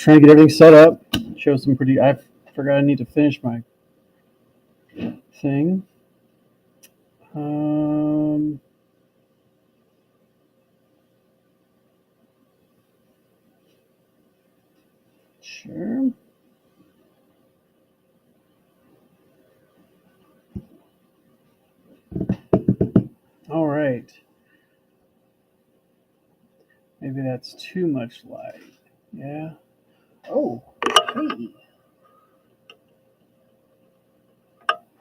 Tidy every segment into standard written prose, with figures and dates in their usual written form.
trying to get everything set up. Show some pretty. I forgot I need to finish my thing. Sure. All right. Maybe that's too much light. Yeah. Oh, hey.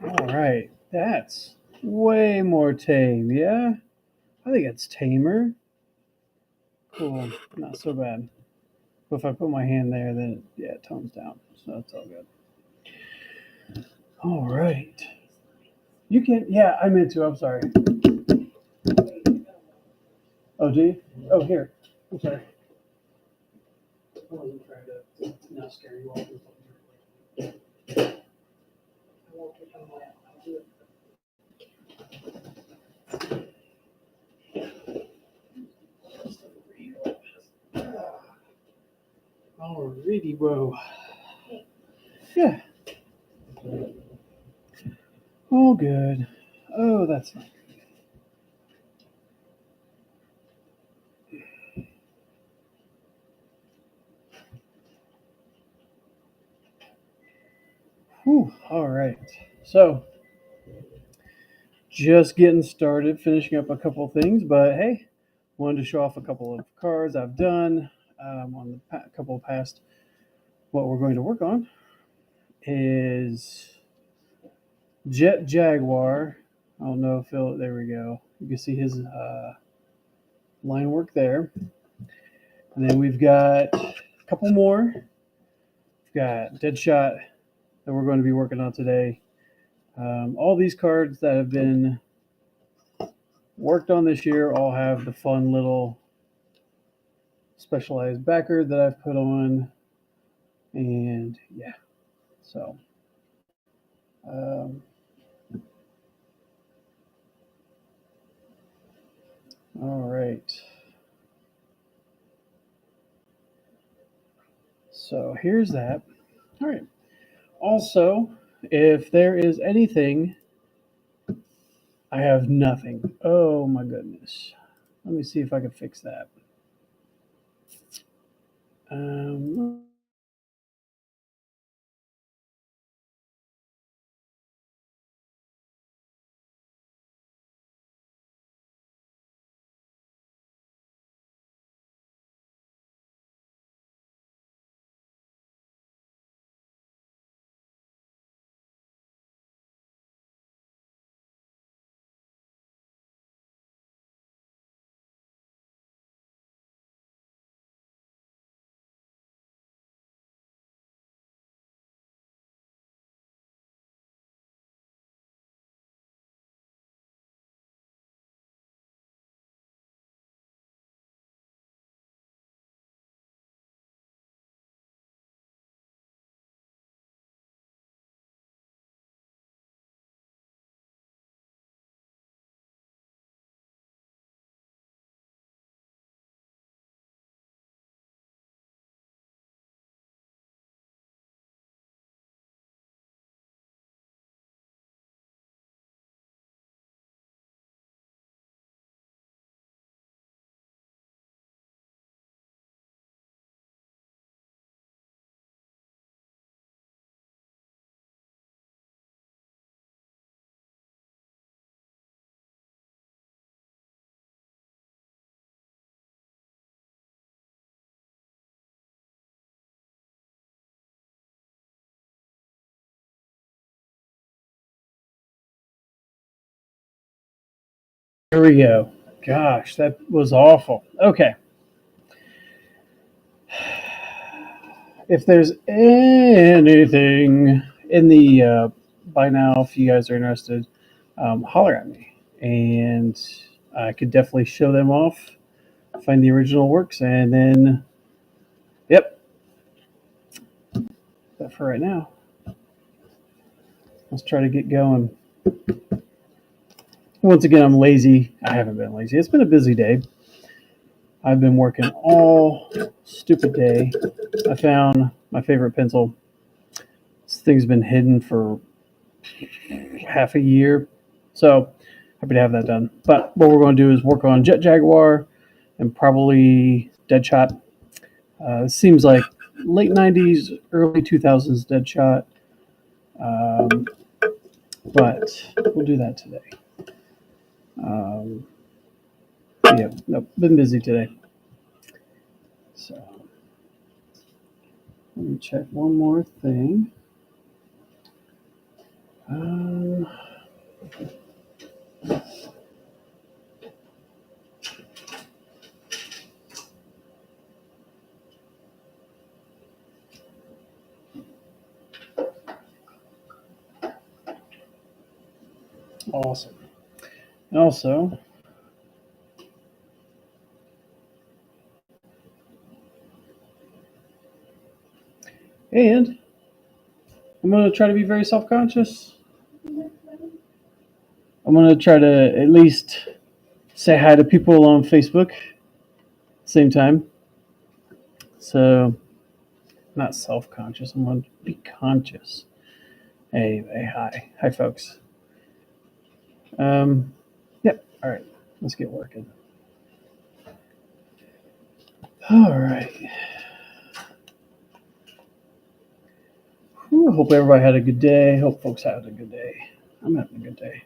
All right. That's way more tame. Yeah. I think it's tamer. Cool. Not so bad. But if I put my hand there, then yeah, it tones down. So that's all good. All right. You can. Yeah, I meant to. I'm sorry. Oh, do you? Oh, here. I'm sorry. I wasn't trying to not scare you off. Alrighty, bro. Yeah. All good. Oh, that's not. Whew. All right. So, just getting started, finishing up a couple of things, but hey, wanted to show off a couple of cards I've done on the couple of past. What we're going to work on is Jet Jaguar. I don't know if he'll. There we go. You can see his line work there. And then we've got a couple more. We've got Deadshot that we're going to be working on today. All these cards that have been worked on this year all have the fun little specialized backer that I've put on. And yeah, so um, all right. So here's that. All right. Also, if there is anything, I have nothing. Oh my goodness. Let me see if I can fix that. Um, Here we go. Gosh, that was awful. Okay. If there's anything in the by now, if you guys are interested, holler at me, and I could definitely show them off, find the original works, and then, yep, that for right now. Let's try to get going. Once again, I'm lazy. I haven't been lazy. It's been a busy day. I've been working all stupid day. I found my favorite pencil. This thing's been hidden for half a year. So happy to have that done. But what we're going to do is work on Jet Jaguar and probably Deadshot. It seems like late 90s, early 2000s Deadshot. Um, but we'll do that today. Um, yeah, nope, been busy today. So let me check one more thing. Um, awesome. Also, and I'm going to try to be very self conscious. I'm going to try to at least say hi to people on Facebook same time. So, not self conscious. I'm going to be conscious. Hey, hi. Hi, folks. Yep. All right. Let's get working. All right. Whew, hope everybody had a good day. Hope folks had a good day. I'm having a good day.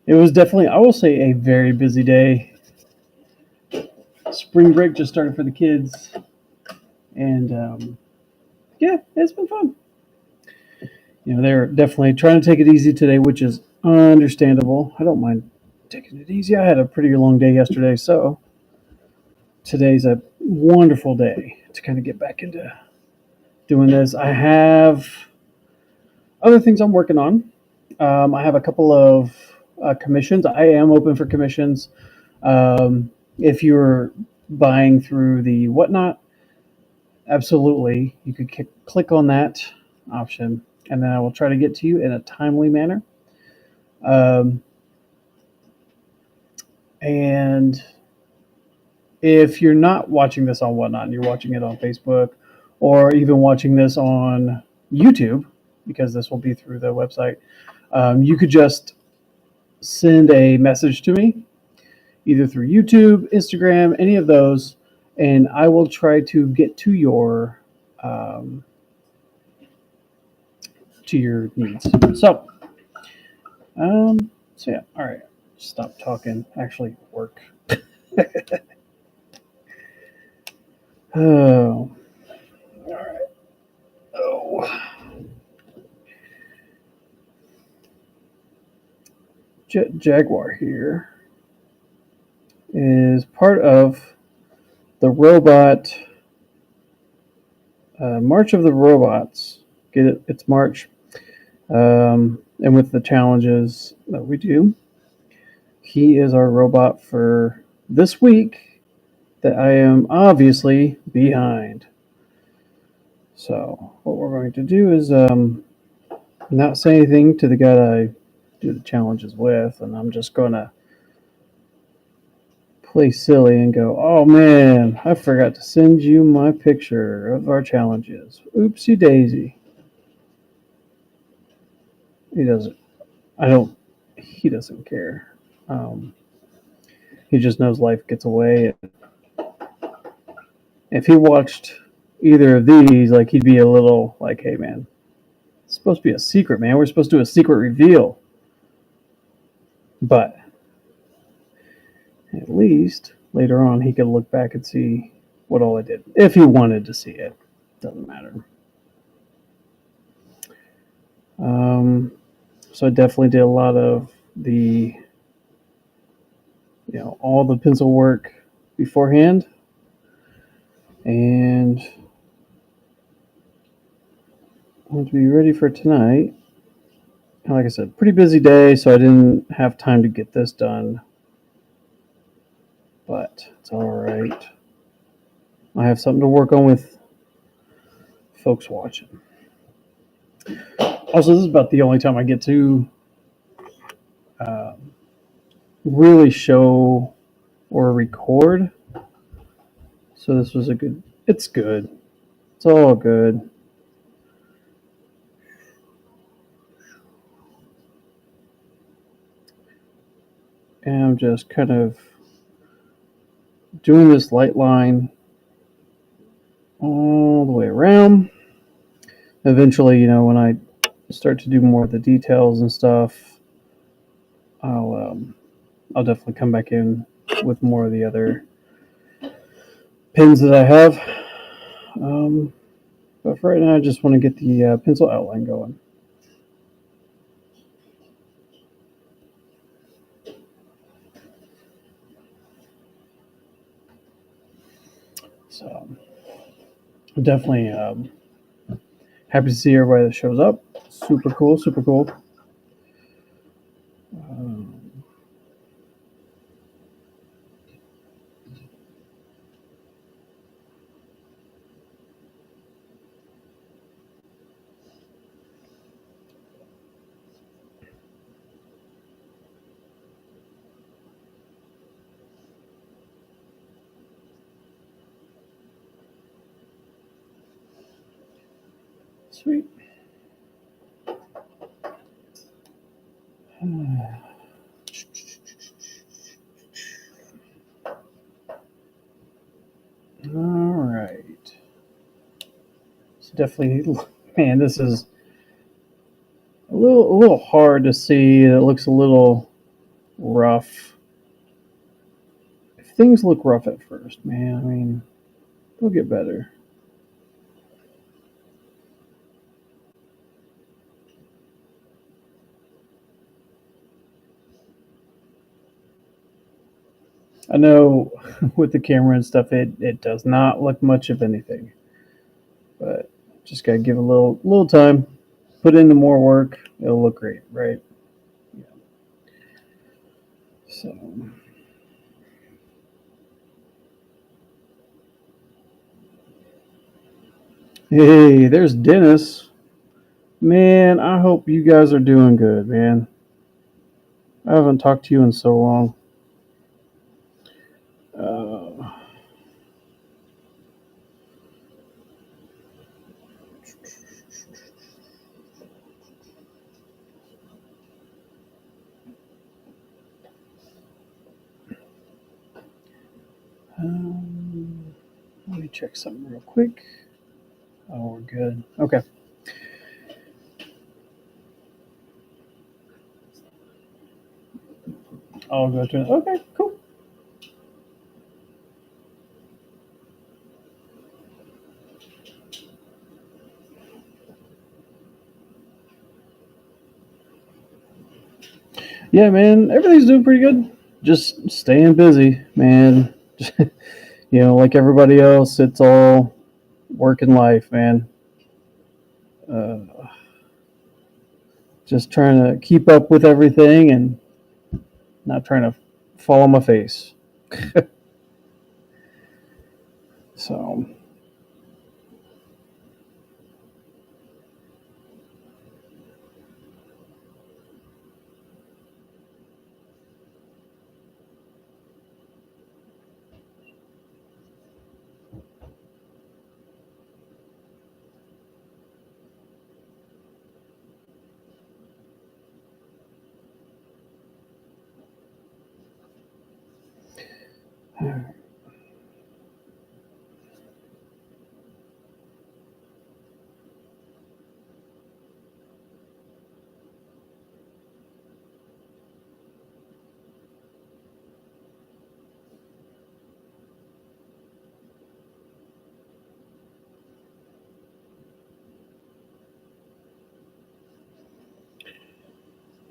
It was definitely, I will say, a very busy day. Spring break just started for the kids. And yeah, it's been fun. They're definitely trying to take it easy today, which is understandable. I don't mind taking it easy. I had a pretty long day yesterday, so today's a wonderful day to kind of get back into doing this. I have other things I'm working on. I have a couple of commissions. I am open for commissions. If you're buying through the Whatnot, absolutely, you could click on that option, and then I will try to get to you in a timely manner. And if you're not watching this on Whatnot and you're watching it on Facebook or even watching this on YouTube, because this will be through the website, you could just send a message to me, either through YouTube, Instagram, any of those, and I will try to get to your needs. So yeah, all right. Stop talking. Actually, work. Oh, all right. Oh, Jet Jaguar here is part of the robot March of the Robots. Get it? It's March, and with the challenges that we do, he is our robot for this week that I am obviously behind. So what we're going to do is not say anything to the guy that I do the challenges with, and I'm just going to play silly and go, oh man, I forgot to send you my picture of our challenges. Oopsie daisy. He doesn't care. He just knows life gets away. If he watched either of these, like, he'd be a little like, hey man, it's supposed to be a secret, man. We're supposed to do a secret reveal. But at least later on he could look back and see what all I did. If he wanted to see it. Doesn't matter. So I definitely did a lot of the, all the pencil work beforehand. And I want to be ready for tonight. Like I said, pretty busy day, so I didn't have time to get this done. But it's all right. I have something to work on with folks watching. Also, this is about the only time I get to really show or record. So this was a good. It's good. It's all good. And I'm just kind of doing this light line all the way around. Eventually, when I start to do more of the details and stuff, I'll definitely come back in with more of the other pins that I have. But for right now, I just want to get the pencil outline going. So definitely happy to see everybody that shows up. Super cool, super cool. Um, Sweet. All right. So definitely, man, this is a little hard to see. It looks a little rough. If things look rough at first, man, I mean, they'll get better. I know with the camera and stuff, it does not look much of anything, but just gotta give a little time, put in the more work, it'll look great, right? Yeah. So, hey, there's Dennis. Man, I hope you guys are doing good, man. I haven't talked to you in so long. Uh, let me check something real quick. Oh, we're good. Okay. I'll go to. Okay, cool. Yeah, man, everything's doing pretty good. Just staying busy, man. Like everybody else, it's all work and life, man. Uh, just trying to keep up with everything and not trying to fall on my face. So,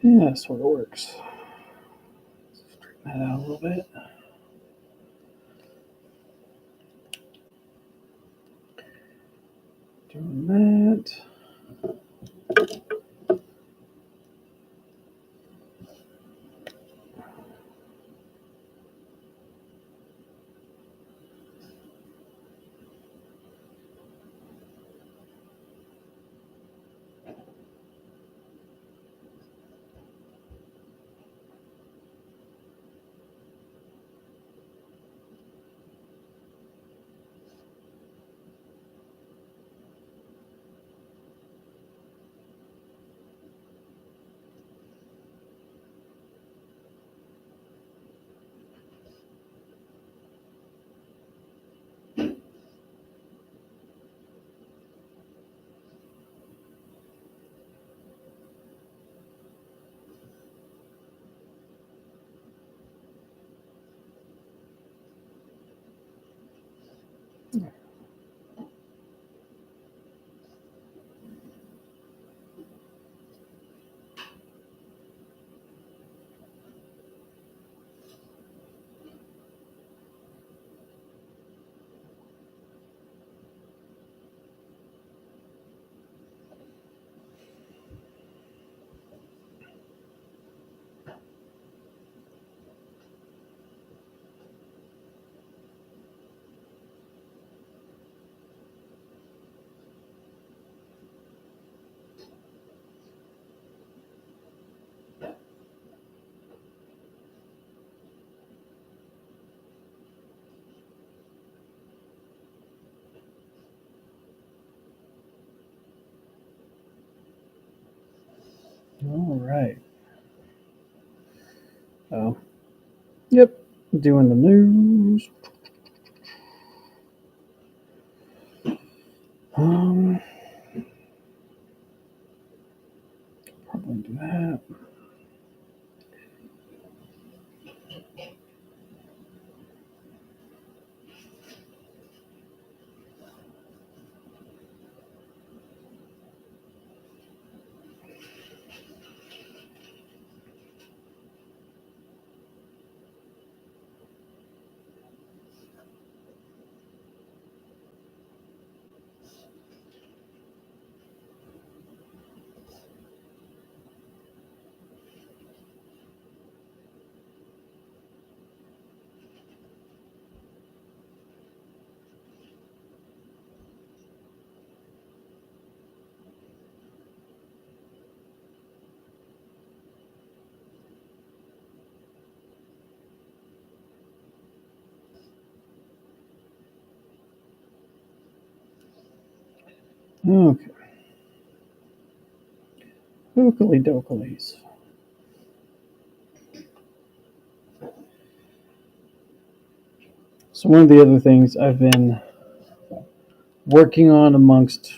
yeah, that sort of works. Straighten that out a little bit. Doing that. right. Oh, yep. Doing the news. Probably do that. Okay. Okily dokilies. So one of the other things I've been working on amongst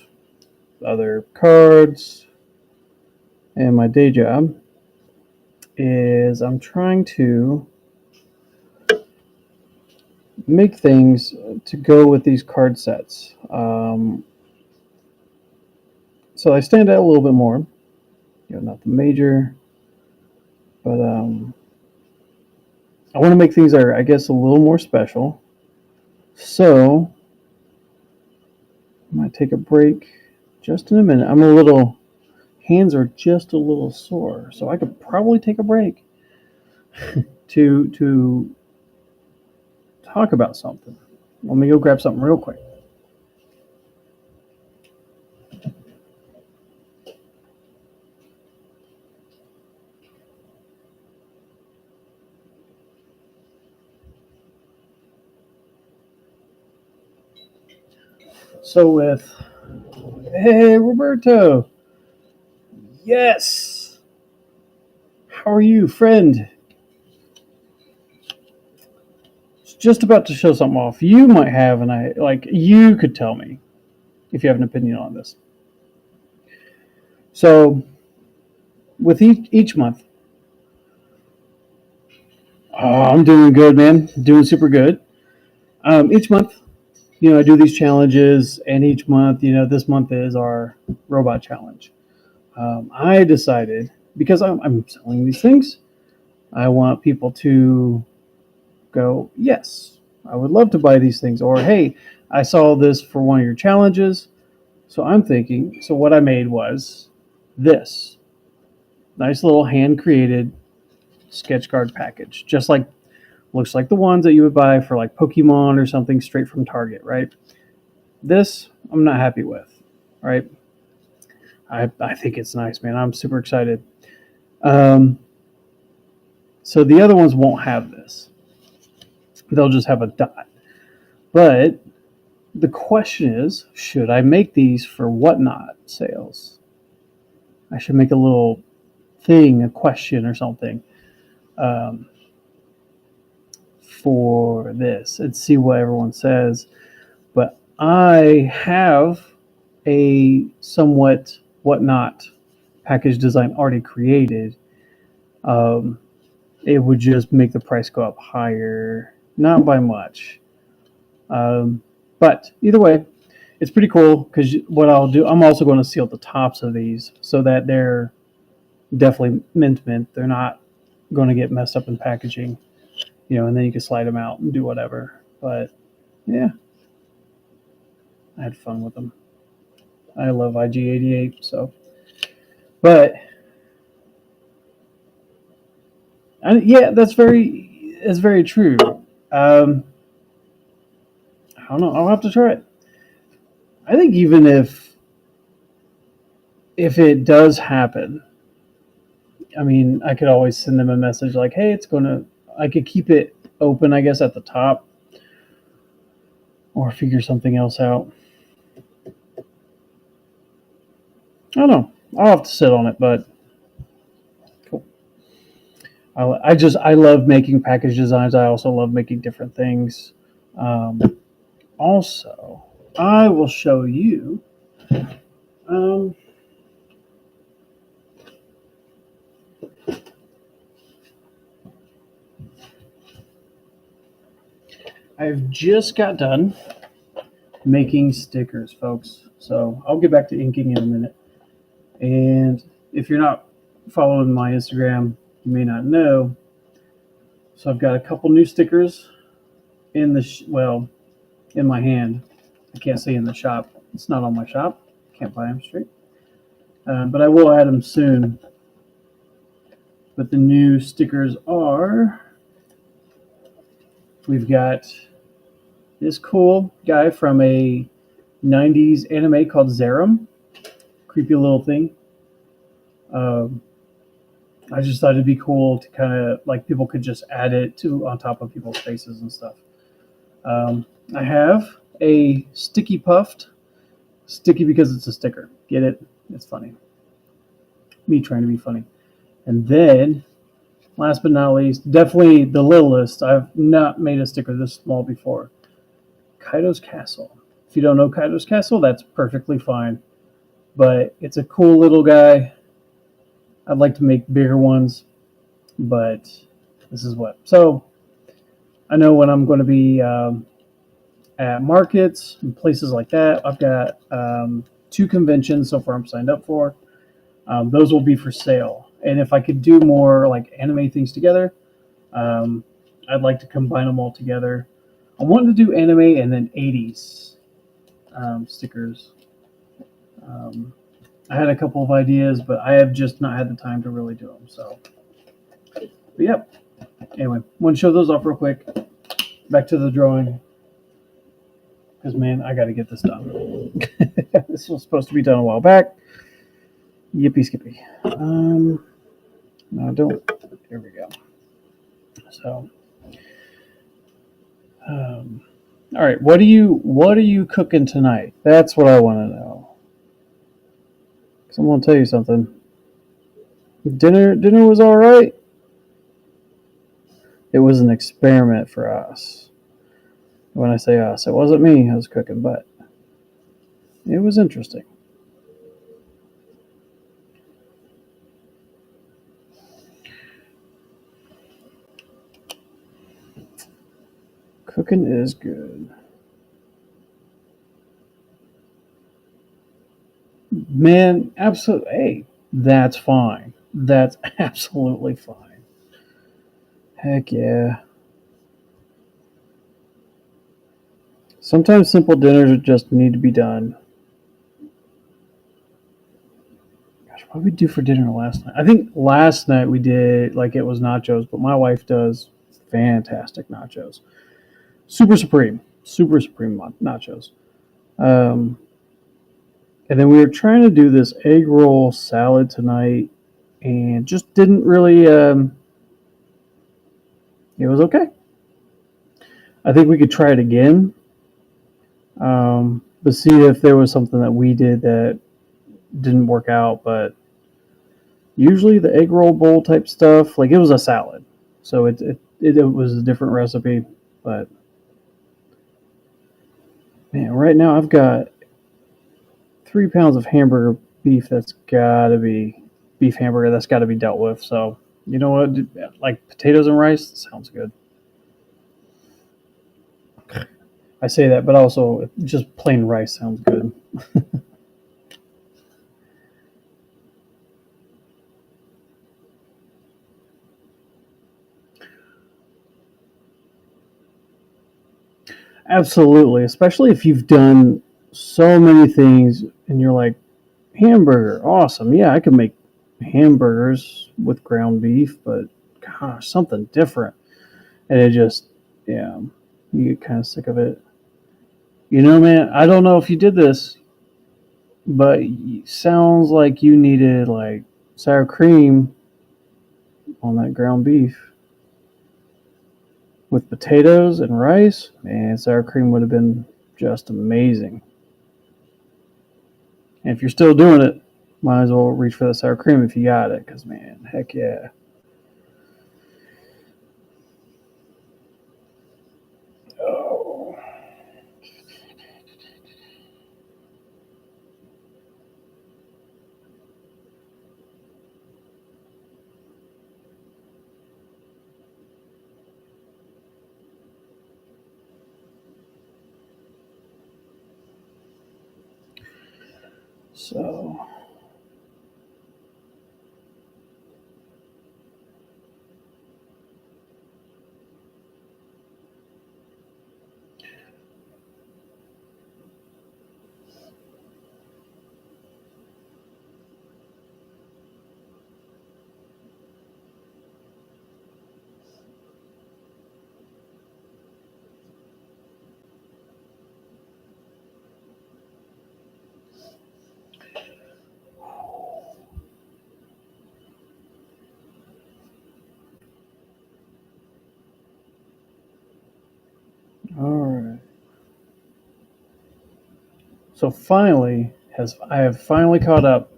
other cards and my day job is I'm trying to make things to go with these card sets. So I stand out a little bit more. Not the major, but I want to make things that are, I guess, a little more special. So I might take a break just in a minute. Hands are just a little sore, so I could probably take a break to talk about something. Let me go grab something real quick. So hey, Roberto. Yes. How are you, friend? Just about to show something off. You might have you could tell me if you have an opinion on this. So with each month, I'm doing good, man. Doing super good. Each month, I do these challenges, and each month, this month is our robot challenge. I decided because I'm selling these things, I want people to go, yes, I would love to buy these things, or hey, I saw this for one of your challenges. So I'm thinking, so what I made was this nice little hand created sketch card package, just like looks like the ones that you would buy for like Pokemon or something straight from Target, right? This I'm not happy with, right? I think it's nice, man. I'm super excited. Um, so the other ones won't have this. They'll just have a dot. But the question is, should I make these for Whatnot sales? I should make a little thing, a question or something, um, for this and see what everyone says. But I have a somewhat Whatnot package design already created. Um, it would just make the price go up higher, not by much. Um, but either way, it's pretty cool because what I'll do, I'm also going to seal the tops of these so that they're definitely mint. They're not going to get messed up in packaging, and then you can slide them out and do whatever. But yeah, I had fun with them. I love IG88, so. But yeah, that's very true. Um, I don't know. I'll have to try it. I think even if it does happen, I mean, I could always send them a message like, "Hey, it's gonna." I could keep it open, I guess, at the top, or figure something else out. I don't know. I'll have to sit on it, but I love making package designs. I also love making different things. Um, Also, I will show you. Um, I've just got done making stickers, folks. So I'll get back to inking in a minute. And if you're not following my Instagram, you may not know. So I've got a couple new stickers in in my hand. I can't say in the shop. It's not on my shop. Can't buy them straight. But I will add them soon. But the new stickers are, we've got this cool guy from a 90s anime called Zerum. Creepy little thing. Um, I just thought it'd be cool to kind of like people could just add it to on top of people's faces and stuff. I have a sticky puffed, sticky because it's a sticker. Get it? It's funny. Me trying to be funny. And then, last but not least, definitely the littlest. I've not made a sticker this small before. Kaido's Castle. If you don't know Kaido's Castle, that's perfectly fine. But it's a cool little guy. I'd like to make bigger ones, but this is what. So I know when I'm going to be at markets and places like that, I've got 2 conventions so far I'm signed up for. Those will be for sale. And if I could do more like anime things together, I'd like to combine them all together. I wanted to do anime and then 80s stickers. I had a couple of ideas, but I have just not had the time to really do them. So, but yep. Anyway, want to show those off real quick. Back to the drawing. Because, man, I got to get this done. This was supposed to be done a while back. Yippee skippy. No, don't. Here we go. So, all right. What are you cooking tonight? That's what I want to know. Because I'm going to tell you something. Dinner was all right. It was an experiment for us. When I say us, it wasn't me I was cooking, but it was interesting. Cooking is good. Man, absolutely. Hey, that's fine. That's absolutely fine. Heck yeah. Sometimes simple dinners just need to be done. Gosh, what did we do for dinner last night? I think last night we did like it was nachos, but my wife does fantastic nachos. Super supreme nachos. Um, and then we were trying to do this egg roll salad tonight, and just didn't really. It was okay. I think we could try it again, but see if there was something that we did that didn't work out. But usually the egg roll bowl type stuff, like it was a salad, so it was a different recipe. But man, right now I've got 3 pounds of hamburger beef that's got to be beef hamburger that's got to be dealt with. So you know what, like potatoes and rice sounds good. I say that, but also just plain rice sounds good. Absolutely, especially if you've done so many things and you're like, hamburger, awesome. Yeah, I could make hamburgers with ground beef, but gosh, something different. And it just, yeah, you get kind of sick of it. You know, man, I don't know if you did this, but it sounds like you needed like sour cream on that ground beef with potatoes and rice. Man, sour cream would have been just amazing. And if you're still doing it, might as well reach for the sour cream if you got it, because man, heck yeah. So. All right. So finally, I have finally caught up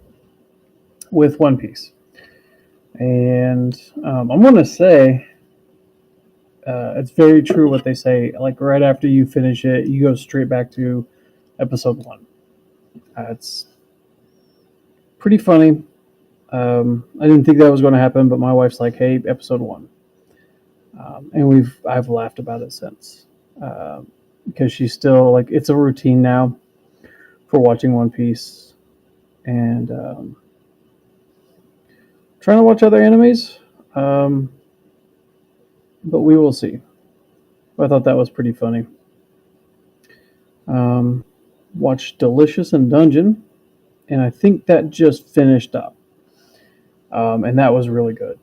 with One Piece, and I'm going to say it's very true what they say. Like right after you finish it, you go straight back to episode one. It's pretty funny. I didn't think that was going to happen, but my wife's like, "Hey, episode one," and I've laughed about it since because she's still like it's a routine now for watching One Piece and trying to watch other animes, but we will see. I thought that was pretty funny. Um, watched Delicious and Dungeon, and I think that just finished up, and that was really good.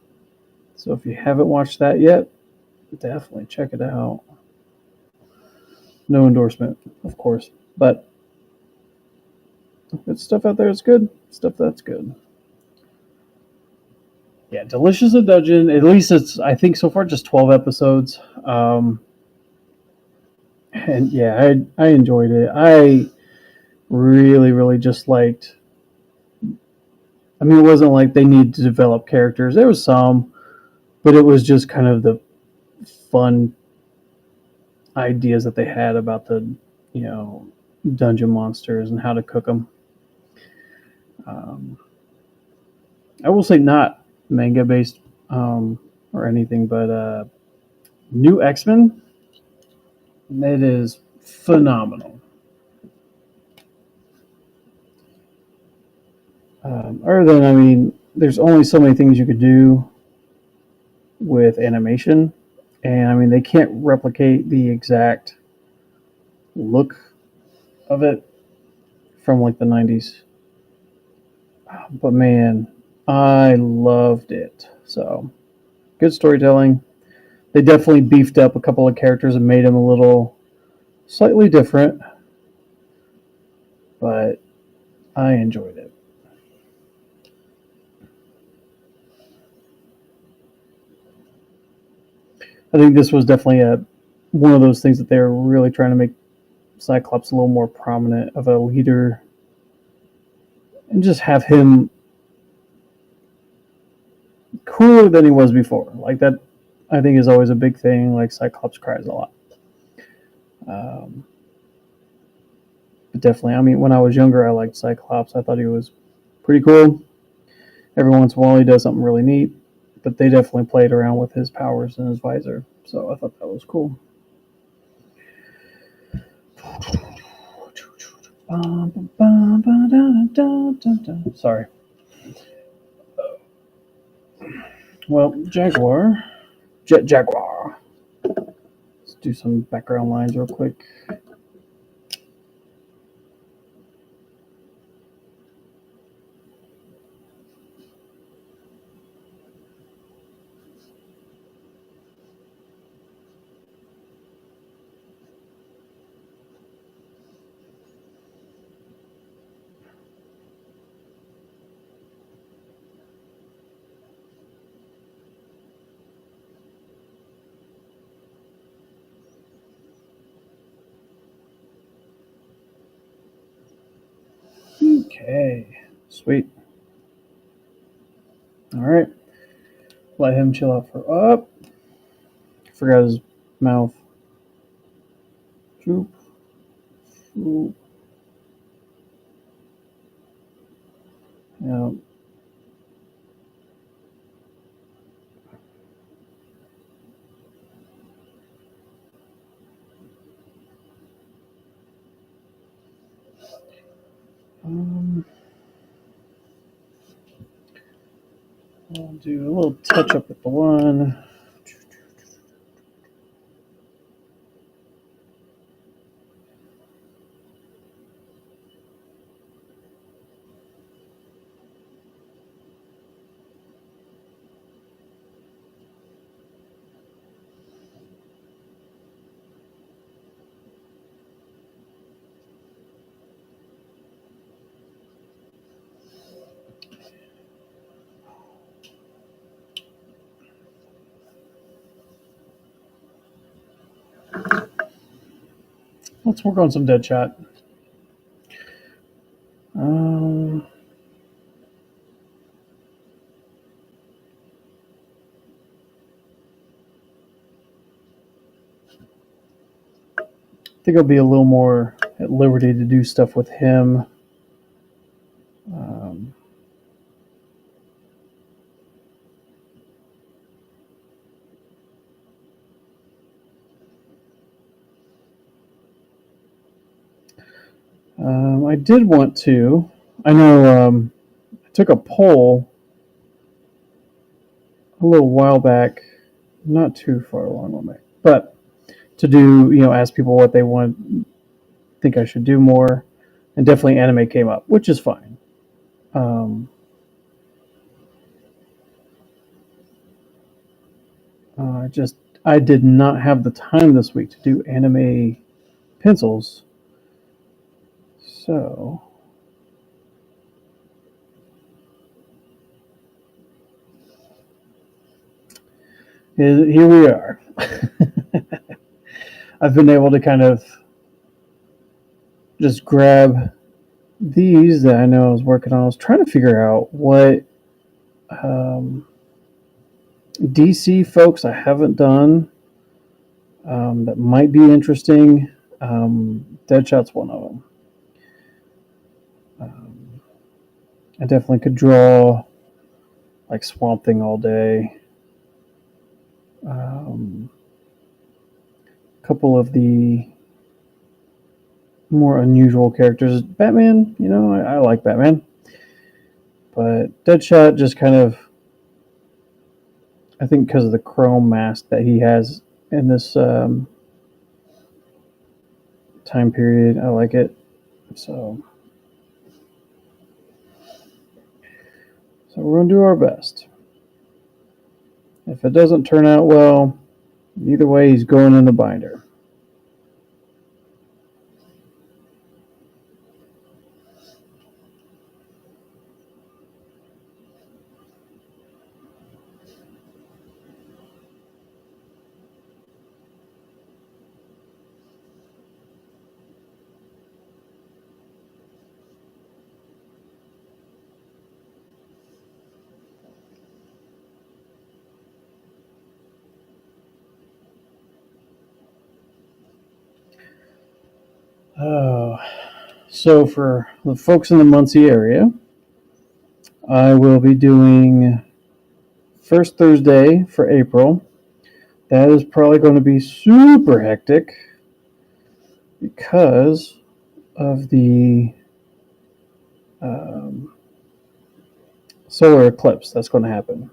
So if you haven't watched that yet, definitely check it out. No endorsement, of course, but if it's stuff out there, it's good. Stuff that's good. Yeah, Delicious and Dungeon. At least it's I think so far just 12 episodes. And yeah, I enjoyed it. I really just liked. I mean, it wasn't like they needed to develop characters. There was some, but it was just kind of the fun ideas that they had about the, you know, dungeon monsters and how to cook them. Um, I will say not manga based or anything, but New X Men. It is phenomenal. Other than, I mean, there's only so many things you could do with animation, and I mean, they can't replicate the exact look of it from like the 90s. But man, I loved it. So good storytelling. They definitely beefed up a couple of characters and made them a little slightly different, but I enjoyed it. I think this was definitely a one of those things that they were really trying to make Cyclops a little more prominent of a leader and just have him cooler than he was before. Like that, I think is always a big thing. Like Cyclops cries a lot. Um, but definitely, I mean, when I was younger, I liked Cyclops. I thought he was pretty cool. Every once in a while, he does something really neat, but they definitely played around with his powers and his visor. So I thought that was cool. Sorry. Well, Jaguar. Jet Jaguar. Let's do some background lines real quick. Okay. Sweet. All right. Let him chill out for up. Forgot his mouth. Shoop. Shoop. Yeah. Um, I'll do a little touch up with the one. Let's work on some Deadshot. I think I'll be a little more at liberty to do stuff with him. I did want to. I know I took a poll a little while back, not too far along the way, but to do, ask people what they think I should do more, and definitely anime came up, which is fine. I did not have the time this week to do anime pencils, so here we are. I've been able to kind of just grab these that I know I was working on. I was trying to figure out what DC folks I haven't done that might be interesting. Deadshot's one of them. I definitely could draw like Swamp Thing all day. A couple of the more unusual characters. Batman, I like Batman. But Deadshot just kind of, I think because of the chrome mask that he has in this time period, I like it. So we're going to do our best. If it doesn't turn out well, either way, he's going in the binder. So for the folks in the Muncie area, I will be doing first Thursday for April. That is probably going to be super hectic because of the solar eclipse that's going to happen.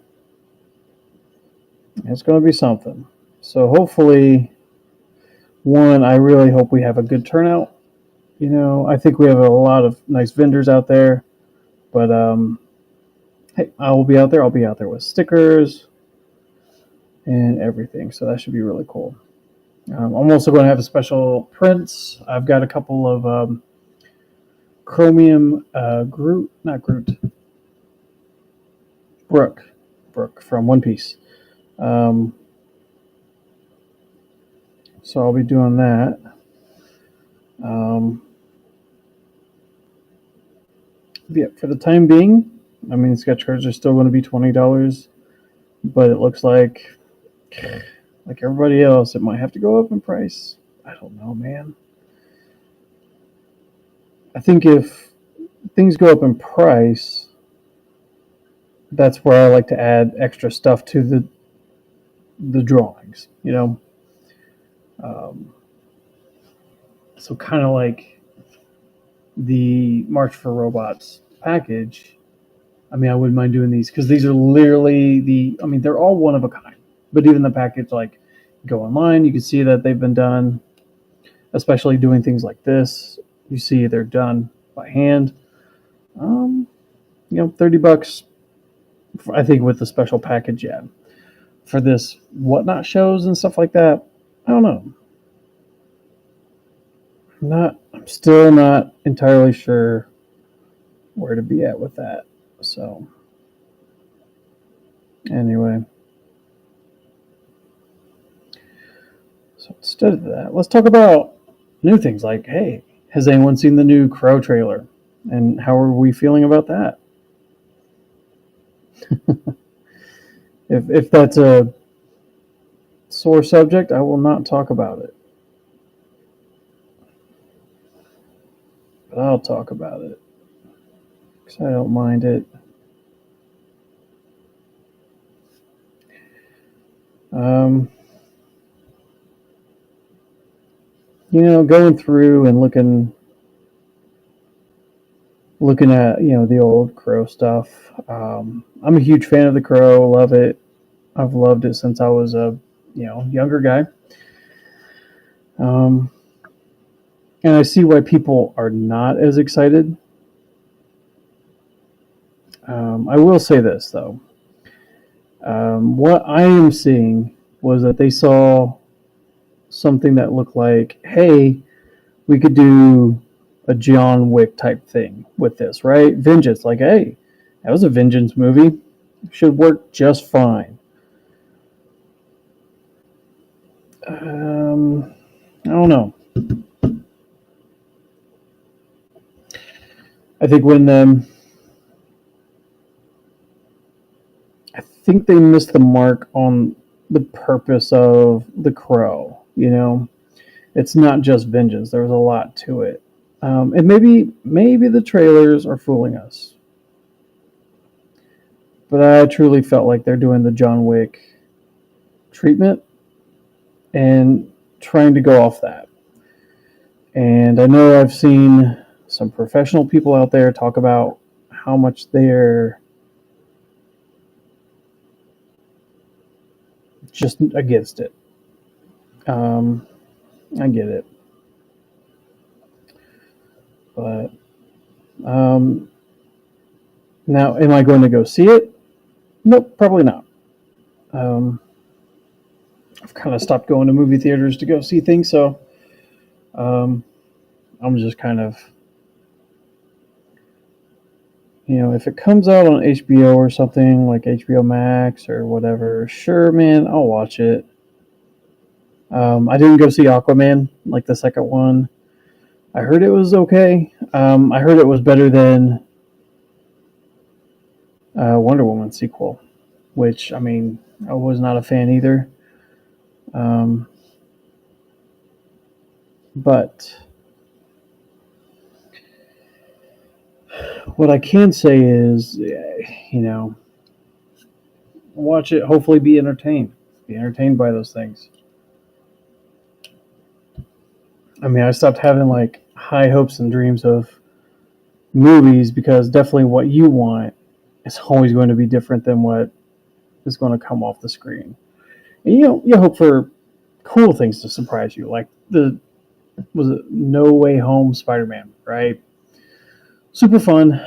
It's going to be something. So hopefully, one, I really hope we have a good turnout. I think we have a lot of nice vendors out there, but hey, I will be out there. I'll be out there with stickers and everything, so that should be really cool. I'm also going to have a special prints. I've got a couple of chromium Brooke from One Piece. So I'll be doing that. Yeah, for the time being, sketch cards are still going to be $20, but it looks like everybody else, it might have to go up in price. I don't know, man. I think if things go up in price, that's where I like to add extra stuff to the drawings, so kind of like the March for Robots package, I mean, I wouldn't mind doing these because these are literally they're all one of a kind. But even the package, like, go online, you can see that they've been done, especially doing things like this. You see they're done by hand. Um, $30, I think, with the special package, yeah. For this whatnot shows and stuff like that, I don't know. I'm still not entirely sure where to be at with that. So, anyway. So instead of that, let's talk about new things like, hey, has anyone seen the new Crow trailer? And how are we feeling about that? If that's a sore subject, I will not talk about it. But I'll talk about it. Because I don't mind it. Um, going through and looking at the old Crow stuff. I'm a huge fan of the Crow. Love it. I've loved it since I was a younger guy. Um, and I see why people are not as excited. I will say this though. What I am seeing was that they saw something that looked like, hey, we could do a John Wick type thing with this, right? Vengeance, like, hey, that was a Vengeance movie. Should work just fine. I don't know. I think I think they missed the mark on the purpose of the Crow. It's not just vengeance. There's a lot to it, and maybe the trailers are fooling us. But I truly felt like they're doing the John Wick treatment and trying to go off that. And I know I've seen some professional people out there talk about how much they're just against it. I get it. But now, am I going to go see it? Nope, probably not. Um, I've kind of stopped going to movie theaters to go see things, so um, I'm just kind of, if it comes out on HBO or something like HBO Max or whatever, sure, man, I'll watch it. I didn't go see Aquaman, like the second one. I heard it was okay. I heard it was better than Wonder Woman sequel, which, I mean, I was not a fan either. Um, but what I can say is, watch it, hopefully be entertained. Be entertained by those things. I mean, I stopped having like high hopes and dreams of movies because definitely what you want is always going to be different than what is going to come off the screen. And you hope for cool things to surprise you, like was it No Way Home Spider-Man, right? Super fun.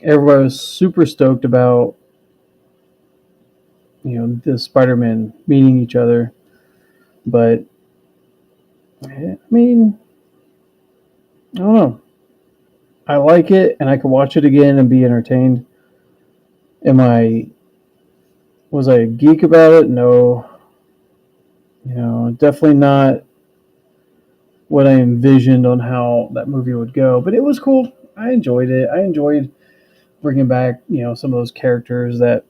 Everybody was super stoked about the Spider-Man meeting each other, but I mean, I don't know. I like it, and I could watch it again and be entertained. Am I Was I a geek about it? No. Definitely not what I envisioned on how that movie would go, but it was cool. I enjoyed it. I enjoyed bringing back, some of those characters that,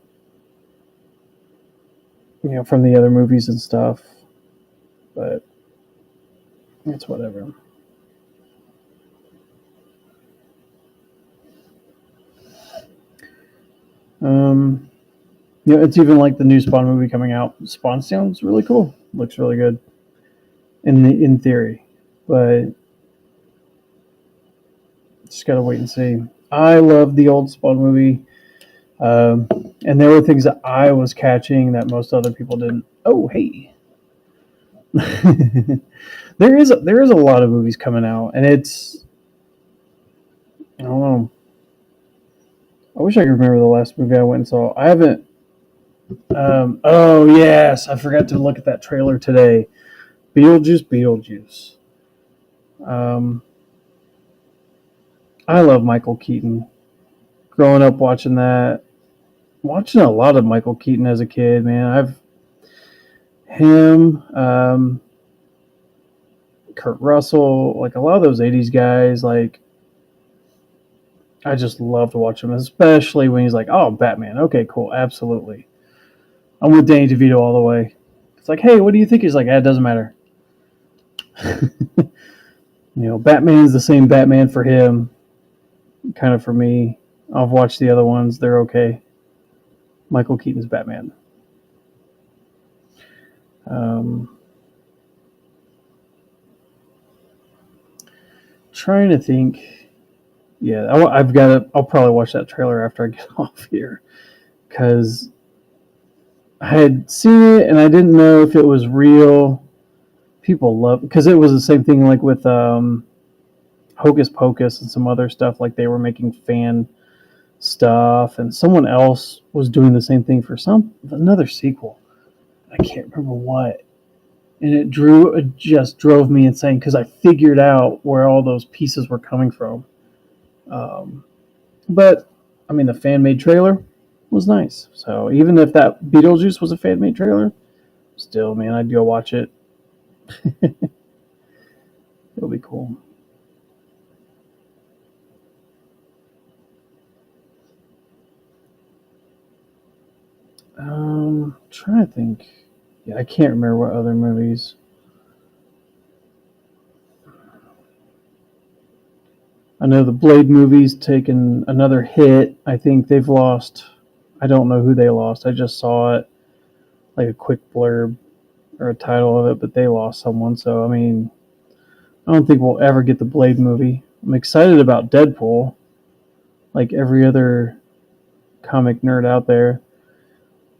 from the other movies and stuff, but it's whatever. Um, it's even like the new Spawn movie coming out. Spawn sounds really cool. Looks really good in theory, but just gotta wait and see. I love the old Spawn movie. Um, and there were things that I was catching that most other people didn't. Oh, hey. There is a lot of movies coming out, and it's, I don't know. I wish I could remember the last movie I went and saw. I haven't. Oh yes, I forgot to look at that trailer today. Beetlejuice. Um, I love Michael Keaton. Growing up watching a lot of Michael Keaton as a kid, man. I've him, Kurt Russell, like a lot of those '80s guys. Like I just love to watch him, especially when he's like, "Oh, Batman. Okay, cool, absolutely." I'm with Danny DeVito all the way. It's like, "Hey, what do you think?" He's like, "It doesn't matter." Batman's the same Batman for him, kind of for me. I've watched the other ones; they're okay. Michael Keaton's Batman. Um, Trying to think. Yeah, I've got to. I'll probably watch that trailer after I get off here because I had seen it and I didn't know if it was real. People love because it was the same thing like with Hocus Pocus and some other stuff. Like they were making fan stuff, and someone else was doing the same thing for another sequel. I can't remember what, and it just drove me insane because I figured out where all those pieces were coming from. Um, but I mean, the fan made trailer was nice. So even if that Beetlejuice was a fan made trailer, still, man, I'd go watch it. It'll be cool. Trying to think. Yeah, I can't remember what other movies. I know the Blade movie's taken another hit. I think they've lost. I don't know who they lost. I just saw it, like a quick blurb or a title of it, but they lost someone. So, I mean, I don't think we'll ever get the Blade movie. I'm excited about Deadpool, like every other comic nerd out there.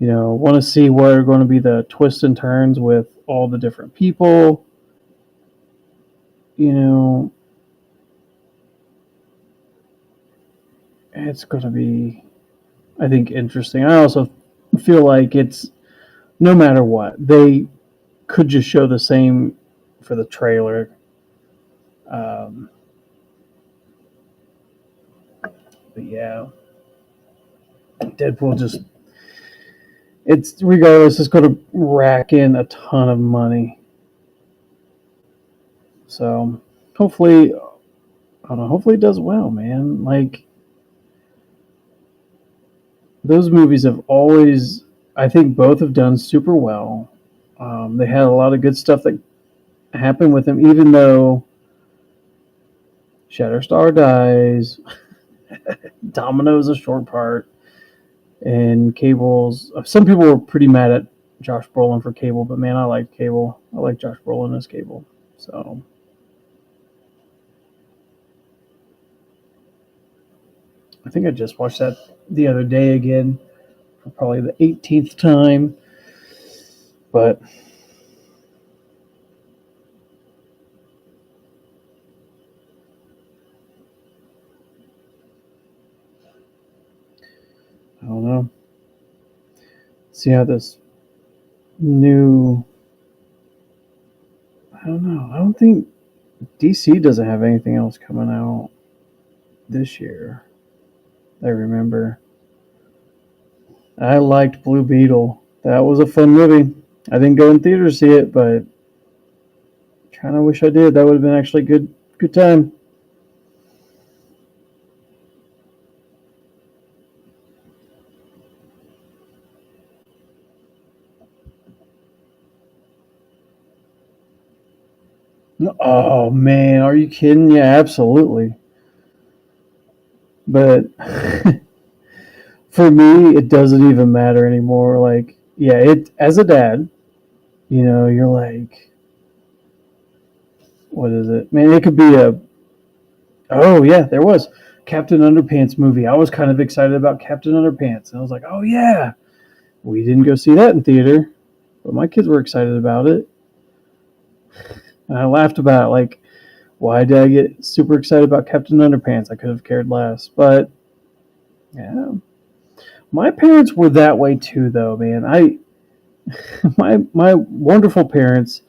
Want to see what are going to be the twists and turns with all the different people. You know, it's going to be, I think, interesting. I also feel like it's no matter what, they could just show the same for the trailer. Um, but yeah, Deadpool just, it's regardless, it's going to rack in a ton of money. So hopefully, I don't know, hopefully it does well, man. Like, those movies have always, I think both have done super well. They had a lot of good stuff that happened with them, even though Shatterstar dies, Domino's a short part, and Cable's. Some people were pretty mad at Josh Brolin for Cable, but man, I like Cable. I like Josh Brolin as Cable. So I think I just watched that the other day again for probably the 18th time. But I don't know. See how this new. I don't know. I don't think DC doesn't have anything else coming out this year. I remember. I liked Blue Beetle. That was a fun movie. I didn't go in theater to see it, but kind of wish I did. That would have been actually good time. Oh man, are you kidding? Yeah, absolutely. But for me, it doesn't even matter anymore. Like, yeah, it as a dad, you're like, what is it? Man, it could be Oh yeah, there was Captain Underpants movie. I was kind of excited about Captain Underpants, and I was like, oh yeah. We didn't go see that in theater, but my kids were excited about it, and I laughed about it, like, why did I get super excited about Captain Underpants? I could have cared less, but yeah, my parents were that way too, though. Man, I my wonderful parents,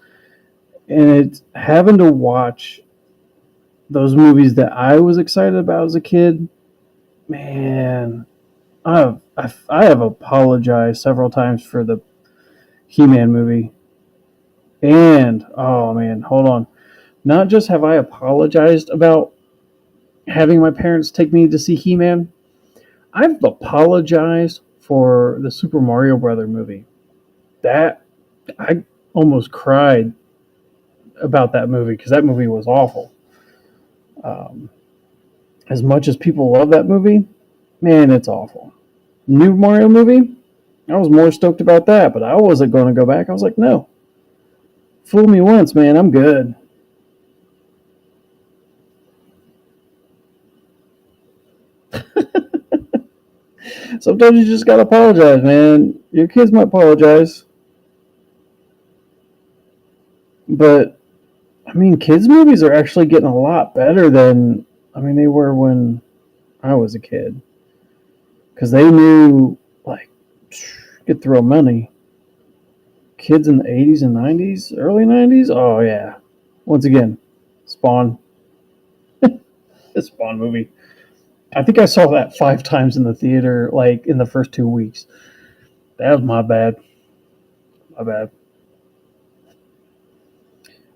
and it's having to watch those movies that I was excited about as a kid. Man, I have apologized several times for the He-Man movie, and oh man, hold on. Not just have I apologized about having my parents take me to see He-Man, I've apologized for the Super Mario Brother movie. That I almost cried about that movie because that movie was awful. Um, as much as people love that movie, man, it's awful. New Mario movie, I was more stoked about that, but I wasn't going to go back. I was like, no, fool me once, man, I'm good. Sometimes you just gotta apologize, man. Your kids might apologize, but I mean, kids' movies are actually getting a lot better than they were when I was a kid because they knew like could throw money. Kids in the '80s and '90s, early '90s, oh yeah. Once again, Spawn, the Spawn movie. I think I saw that 5 times in the theater, like in the first 2 weeks. That was my bad. My bad.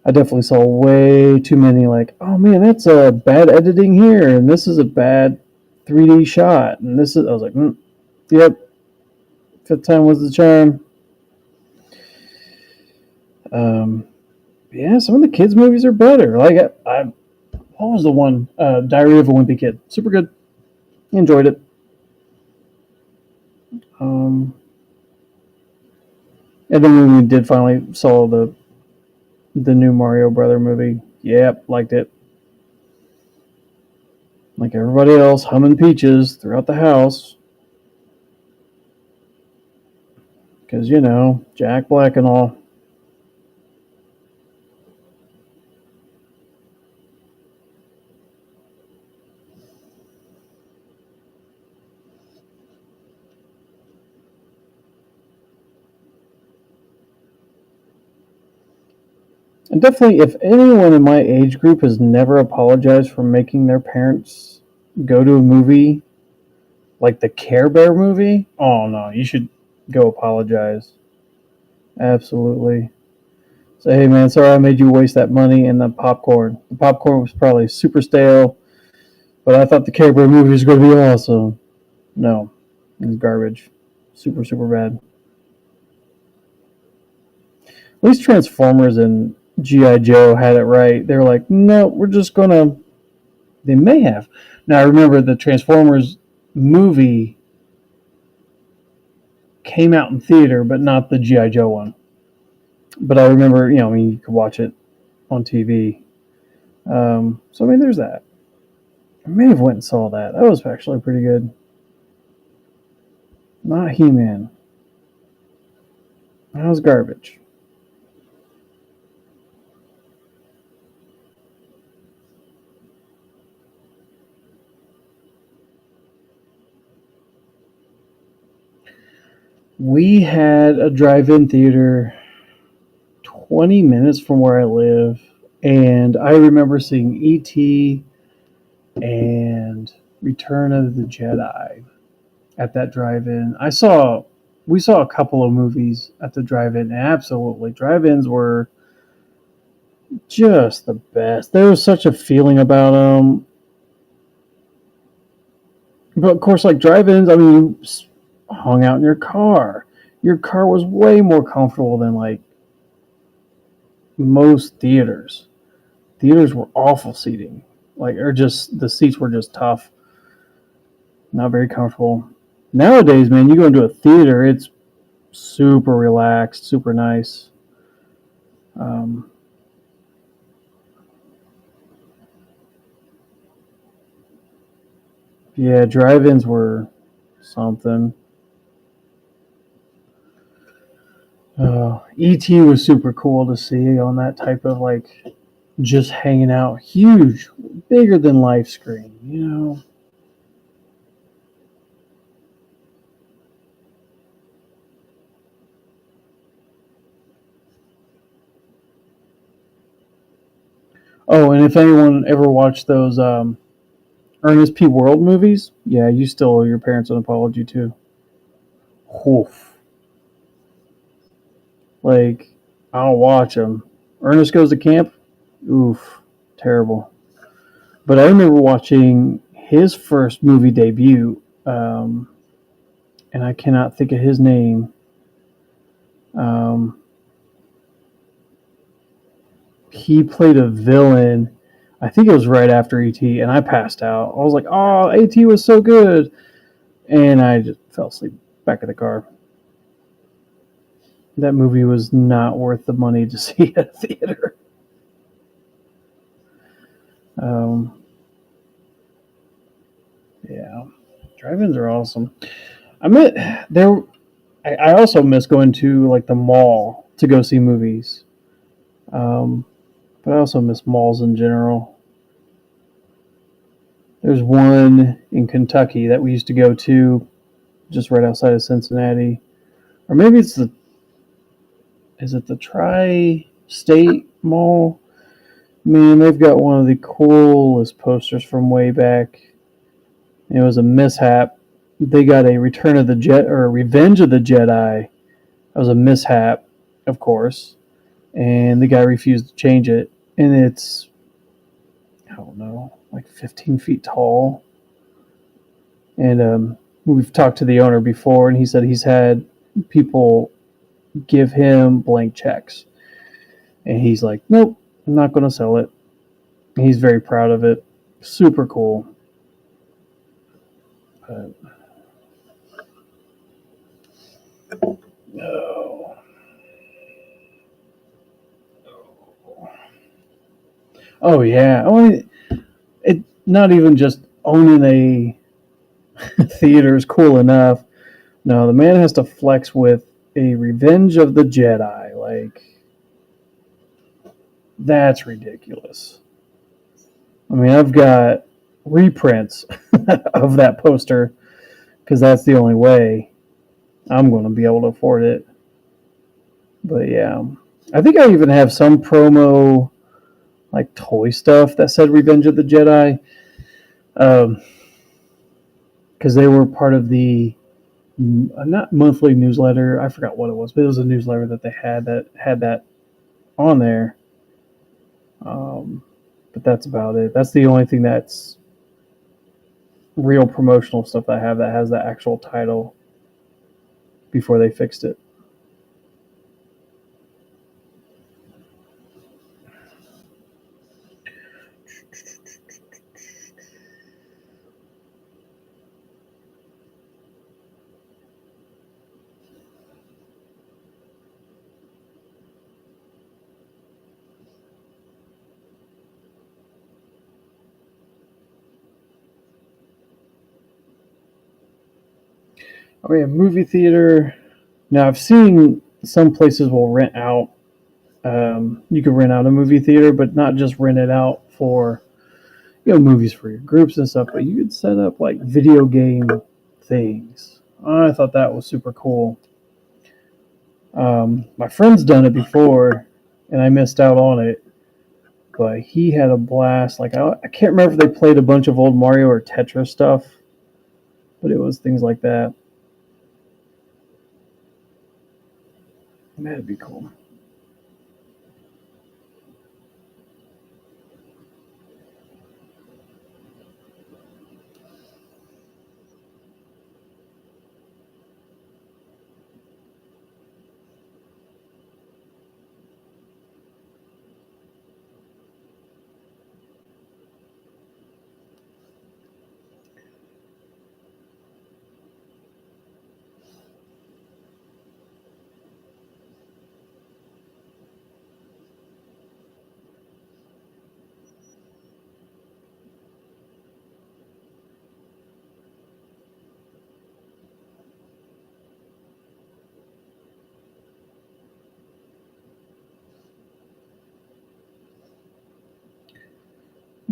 I definitely saw way too many. Like, oh man, that's a bad editing here, and this is a bad 3D shot, and this is. I was like, yep, fifth time was the charm. Um, yeah, some of the kids' movies are better. Like, what was the one? Diary of a Wimpy Kid. Super good. Enjoyed it. Um, and then when we did finally saw the new Mario Brother movie, yep, liked it. Like everybody else, humming peaches throughout the house because Jack Black and all. And definitely, if anyone in my age group has never apologized for making their parents go to a movie like the Care Bear movie, oh no, you should go apologize. Absolutely. Say, hey man, sorry I made you waste that money and the popcorn. The popcorn was probably super stale, but I thought the Care Bear movie was going to be awesome. No, it was garbage. Super, super bad. At least Transformers and G.I. Joe had it right. They were like, no, we're just going to. They may have. Now, I remember the Transformers movie came out in theater, but not the G.I. Joe one. But I remember, you could watch it on TV. So, there's that. I may have went and saw that. That was actually pretty good. Not He Man. That was garbage. We had a drive in theater 20 minutes from where I live, and I remember seeing E.T. and Return of the Jedi at that drive-in. We saw a couple of movies at the drive-in. Absolutely, drive-ins were just the best. There was such a feeling about them. But of course, like drive-ins, you hung out in your car. Your car was way more comfortable than like most theaters. Theaters were awful seating, or just the seats were just tough, not very comfortable. Nowadays, man, you go into a theater, it's super relaxed, super nice. Um, Yeah, drive-ins were something. ET was super cool to see on that type of like just hanging out, huge, bigger than life screen, you know. Oh, and if anyone ever watched those Ernest P. World movies, yeah, you still owe your parents an apology too. Oof. Like, I'll watch them. Ernest Goes to Camp, oof, terrible. But I remember watching his first movie debut, and I cannot think of his name. Um, he played a villain. I think it was right after ET, and I passed out. I was like, "Oh, ET was so good," and I just fell asleep back in the car. That movie was not worth the money to see at a theater. Um, yeah, drive-ins are awesome. I mean, there. I also miss going to like the mall to go see movies. Um, but I also miss malls in general. There's one in Kentucky that we used to go to just right outside of Cincinnati. Or maybe it's the is it the Tri State Mall? Man, they've got one of the coolest posters from way back. It was a mishap. They got a Return of the Jet or a Revenge of the Jedi. That was a mishap, of course. And the guy refused to change it. And it's I don't know, like 15 feet tall. And we've talked to the owner before, and he said he's had people give him blank checks. And he's like, nope, I'm not going to sell it. And he's very proud of it. Super cool. But, oh, oh, yeah. It not even just owning a theater is cool enough. No, the man has to flex with a Revenge of the Jedi. Like, that's ridiculous. I mean, I've got reprints of that poster because that's the only way I'm going to be able to afford it. But yeah, I think I even have some promo like toy stuff that said Revenge of the Jedi because they were part of the not monthly newsletter. I forgot what it was, but it was a newsletter that they had that on there. Um, but that's about it. That's the only thing that's real promotional stuff that I have that has the actual title before they fixed it. Oh yeah, movie theater. Now I've seen some places will rent out. You can rent out a movie theater, but not just rent it out for movies for your groups and stuff. But you could set up like video game things. I thought that was super cool. My friend's done it before, and I missed out on it. But he had a blast. Like I can't remember if they played a bunch of old Mario or Tetris stuff, but it was things like that. That'd be cool.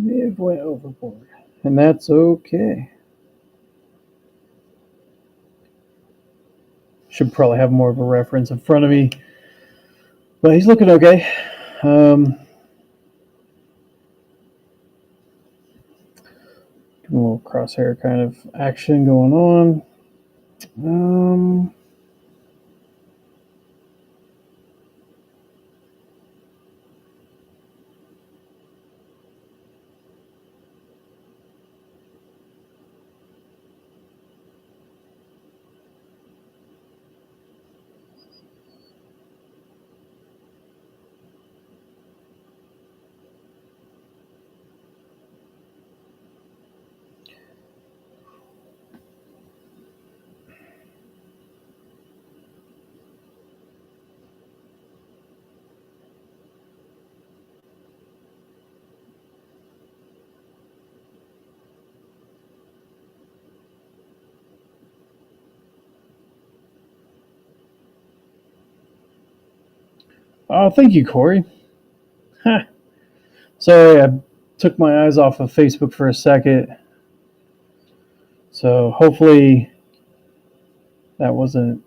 may have went overboard, and that's okay. Should probably have more of a reference in front of me, but he's looking okay. A little crosshair kind of action going on. Oh, thank you, Corey. Huh. Sorry, I took my eyes off of Facebook for a second. So hopefully that wasn't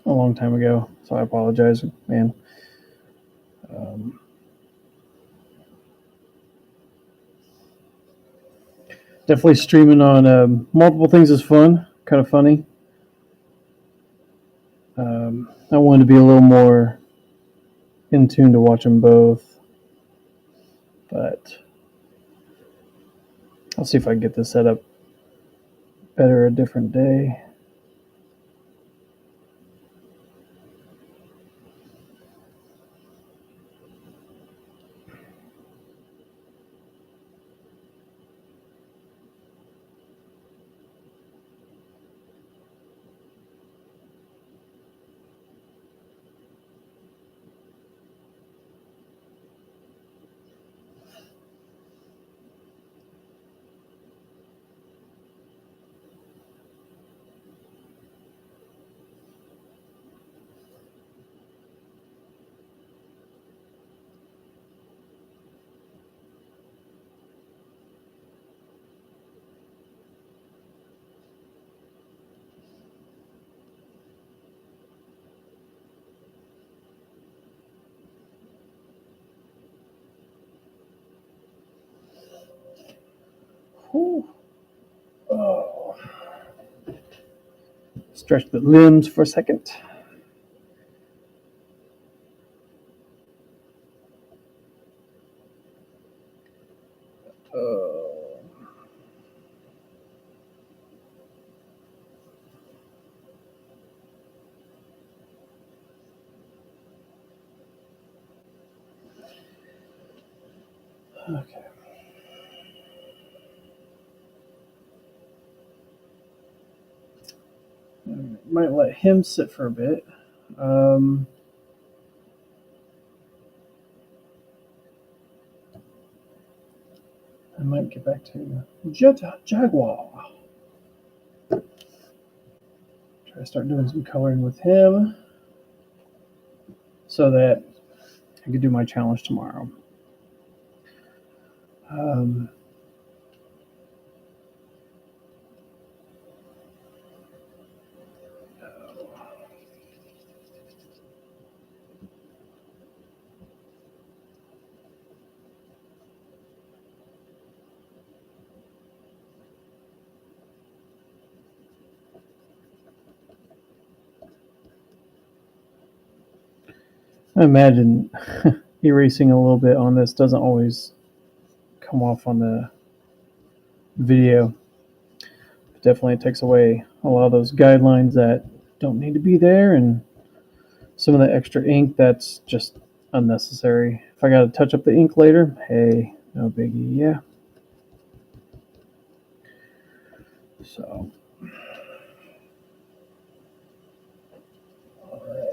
a long time ago. So I apologize, man. Um, Definitely streaming on multiple things is fun, kind of funny. I wanted to be a little more in tune to watch them both, but I'll see if I can get this set up better a different day. Whew. Oh. Stretch the limbs for a second. Oh. Okay. Might let him sit for a bit. Um, I might get back to Jaguar. Try to start doing some coloring with him so that I can do my challenge tomorrow. Um, I imagine erasing a little bit on this doesn't always come off on the video. It definitely takes away a lot of those guidelines that don't need to be there, and some of the extra ink that's just unnecessary. If I got to touch up the ink later, hey, no biggie. Yeah. So, all right.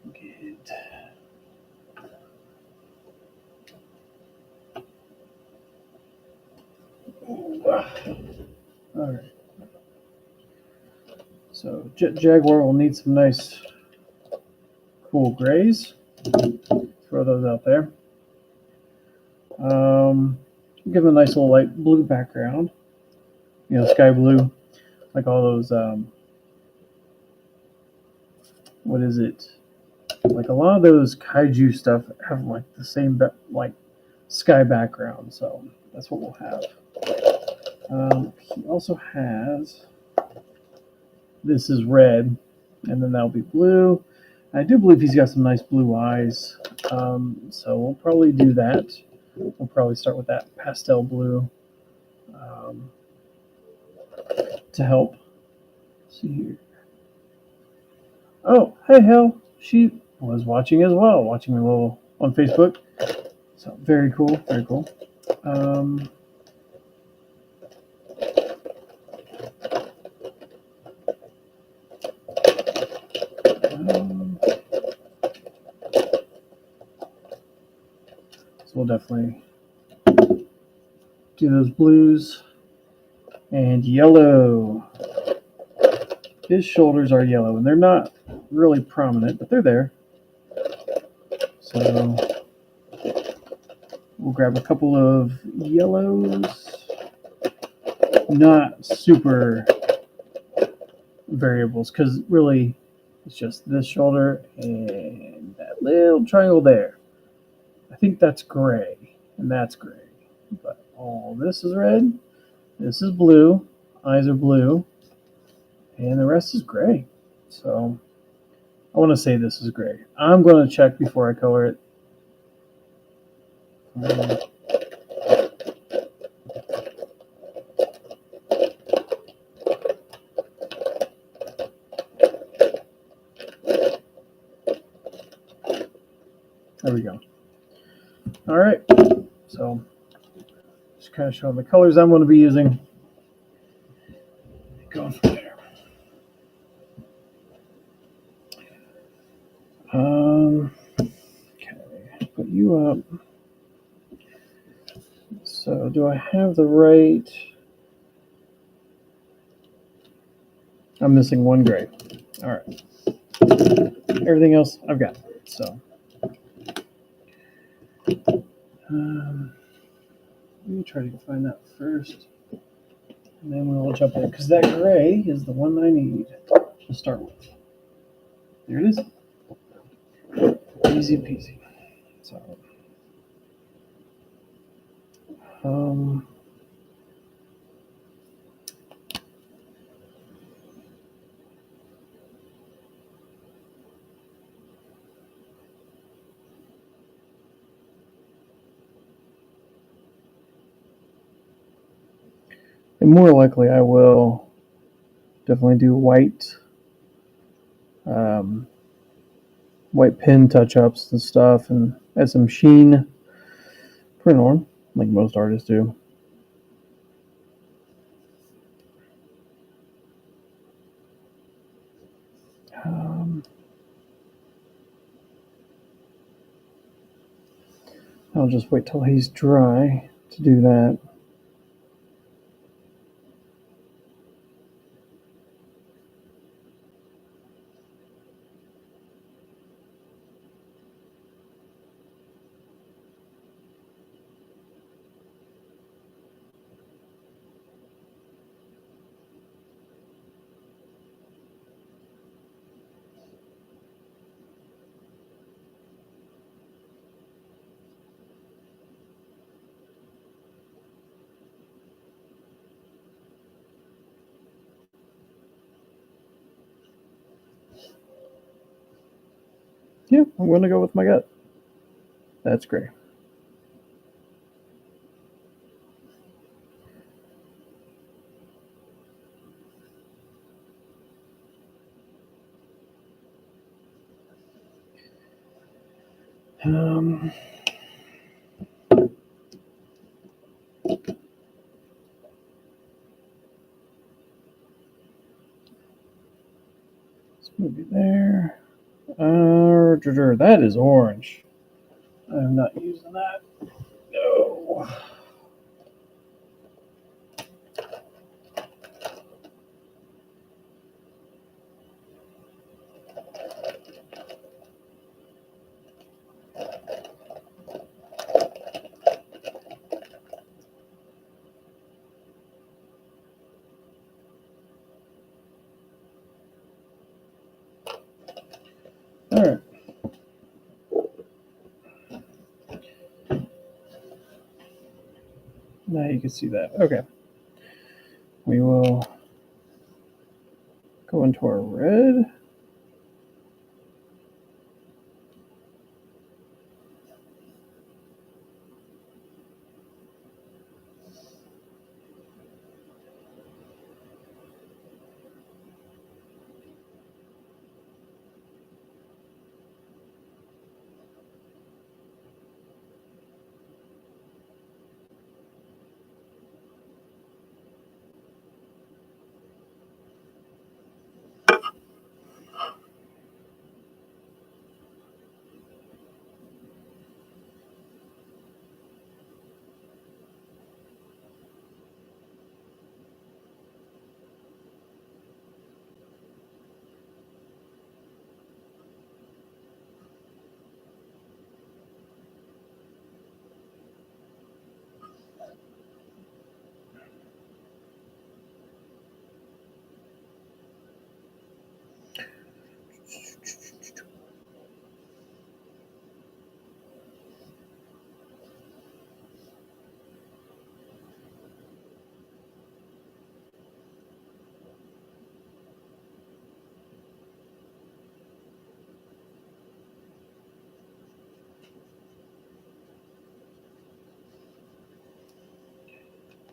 Good. All right. So Jet Jaguar will need some nice, cool grays. Throw those out there. Give them a nice little light blue background. You know, sky blue, like all those. What is it? Like a lot of those kaiju stuff have like the same like sky background, so that's what we'll have. He also has, this is red, and then that'll be blue. I do believe he's got some nice blue eyes, so we'll probably do that. We'll probably start with that pastel blue to help. Let's see here. Oh, hey, Hell. She was watching as well, watching me little on Facebook. So very cool, very cool. So we'll definitely do those blues and yellow. His shoulders are yellow, and they're not really prominent, but they're there. So we'll grab a couple of yellows, not super variables, because really it's just this shoulder and that little triangle there. I think that's gray, and that's gray. But all this is red, this is blue, eyes are blue, and the rest is gray. So I want to say this is gray. I'm going to check before I color it. There we go. All right. So just kind of showing the colors I'm going to be using. Going from there. Okay, put you up. So do I have the right? I'm missing one gray. All right. Everything else I've got. So let me try to find that first, and then we'll jump in, because that gray is the one I need to start with. There it is. Easy peasy. So and more likely I will definitely do white white pen touch-ups and stuff, and add some sheen for norm, like most artists do. I'll just wait till he's dry to do that. Yeah, I'm going to go with my gut. That's great. Let's move it there. That is orange. I'm not using that. No. Now you can see that. Okay. We will go into our red.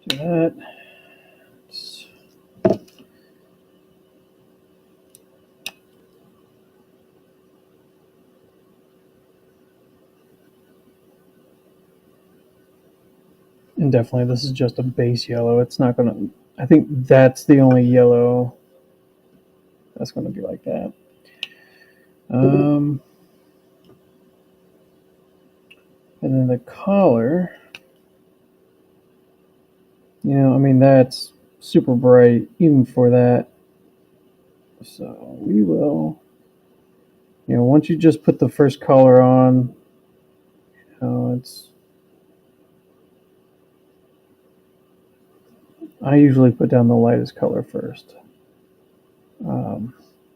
Do that. And definitely, this is just a base yellow. It's not going to, I think that's the only yellow that's going to be like that. And then the collar, I mean, that's super bright even for that. So we will, once you just put the first color on, I usually put down the lightest color first.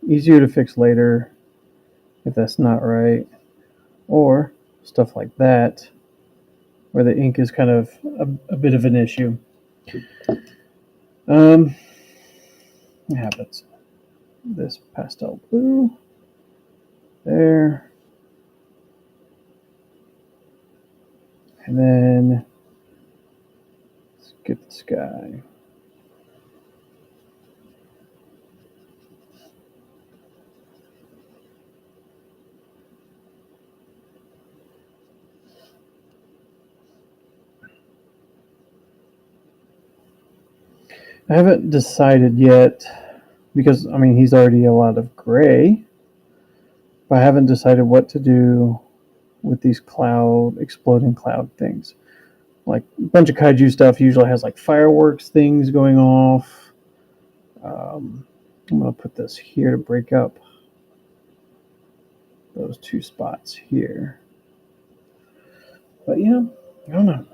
Easier to fix later if that's not right, or stuff like that where the ink is kind of a bit of an issue. It happens. This pastel blue there, and then let's get the sky. I haven't decided yet because I mean he's already a lot of gray, but I haven't decided what to do with these exploding cloud things. Like a bunch of kaiju stuff usually has like fireworks things going off. I'm gonna put this here to break up those two spots here. But I don't know.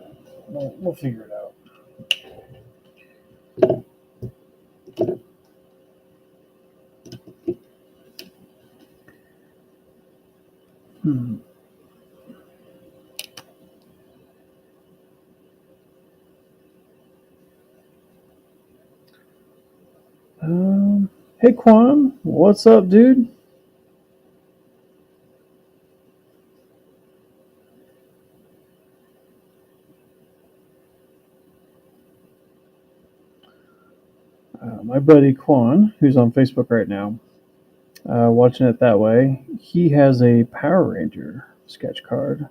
We'll figure it out. Hmm. Hey Quan, what's up, dude? My buddy Quan, who's on Facebook right now, watching it that way, he has a Power Ranger sketch card.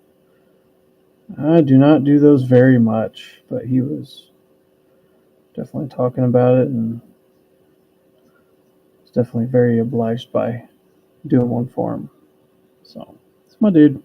I do not do those very much, but he was definitely talking about it and was definitely very obliged by doing one for him. So, it's my dude.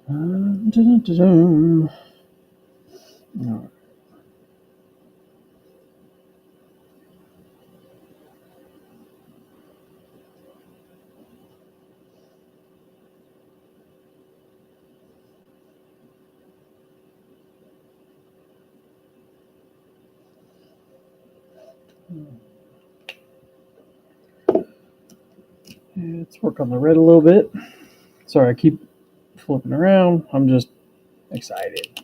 Dun-dun-dun-dun. All right. Let's work on the red a little bit. Sorry, I keep flipping around. I'm just excited.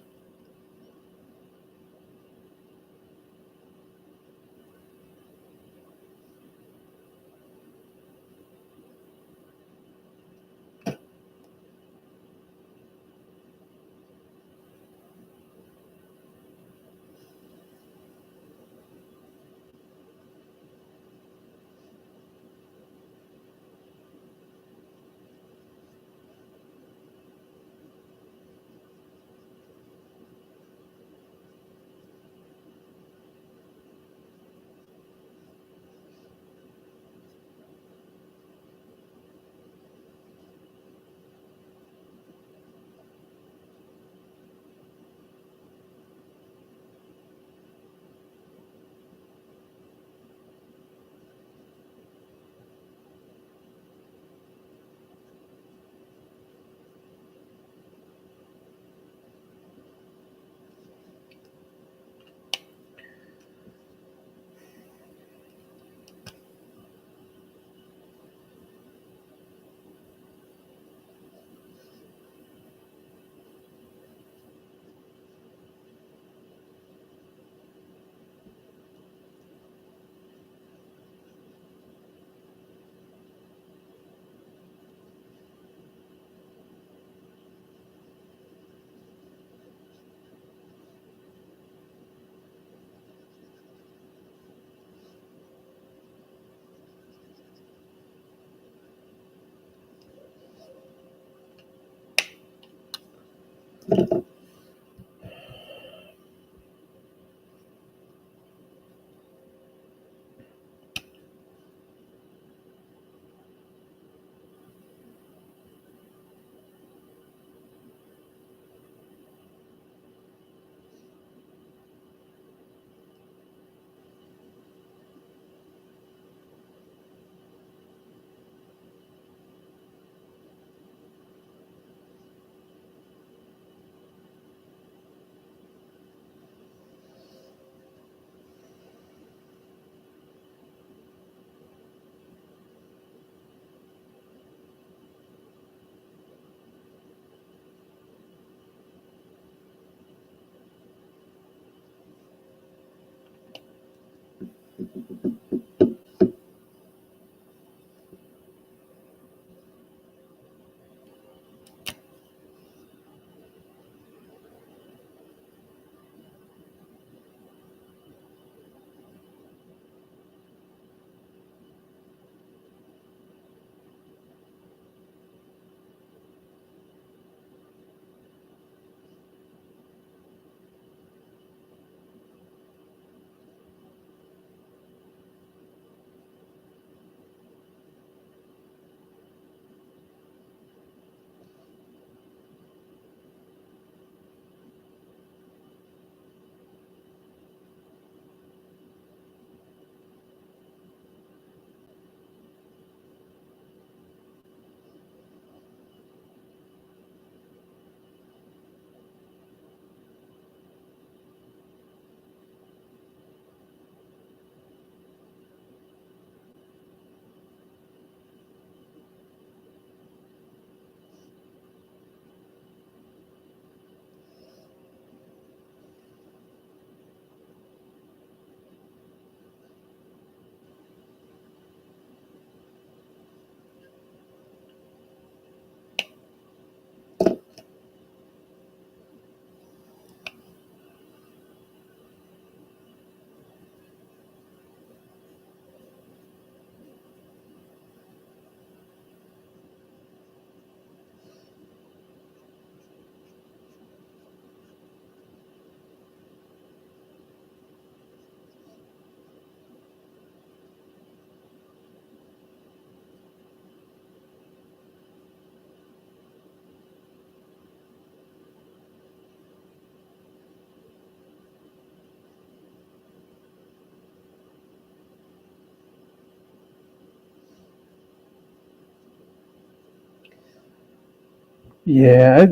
Yeah,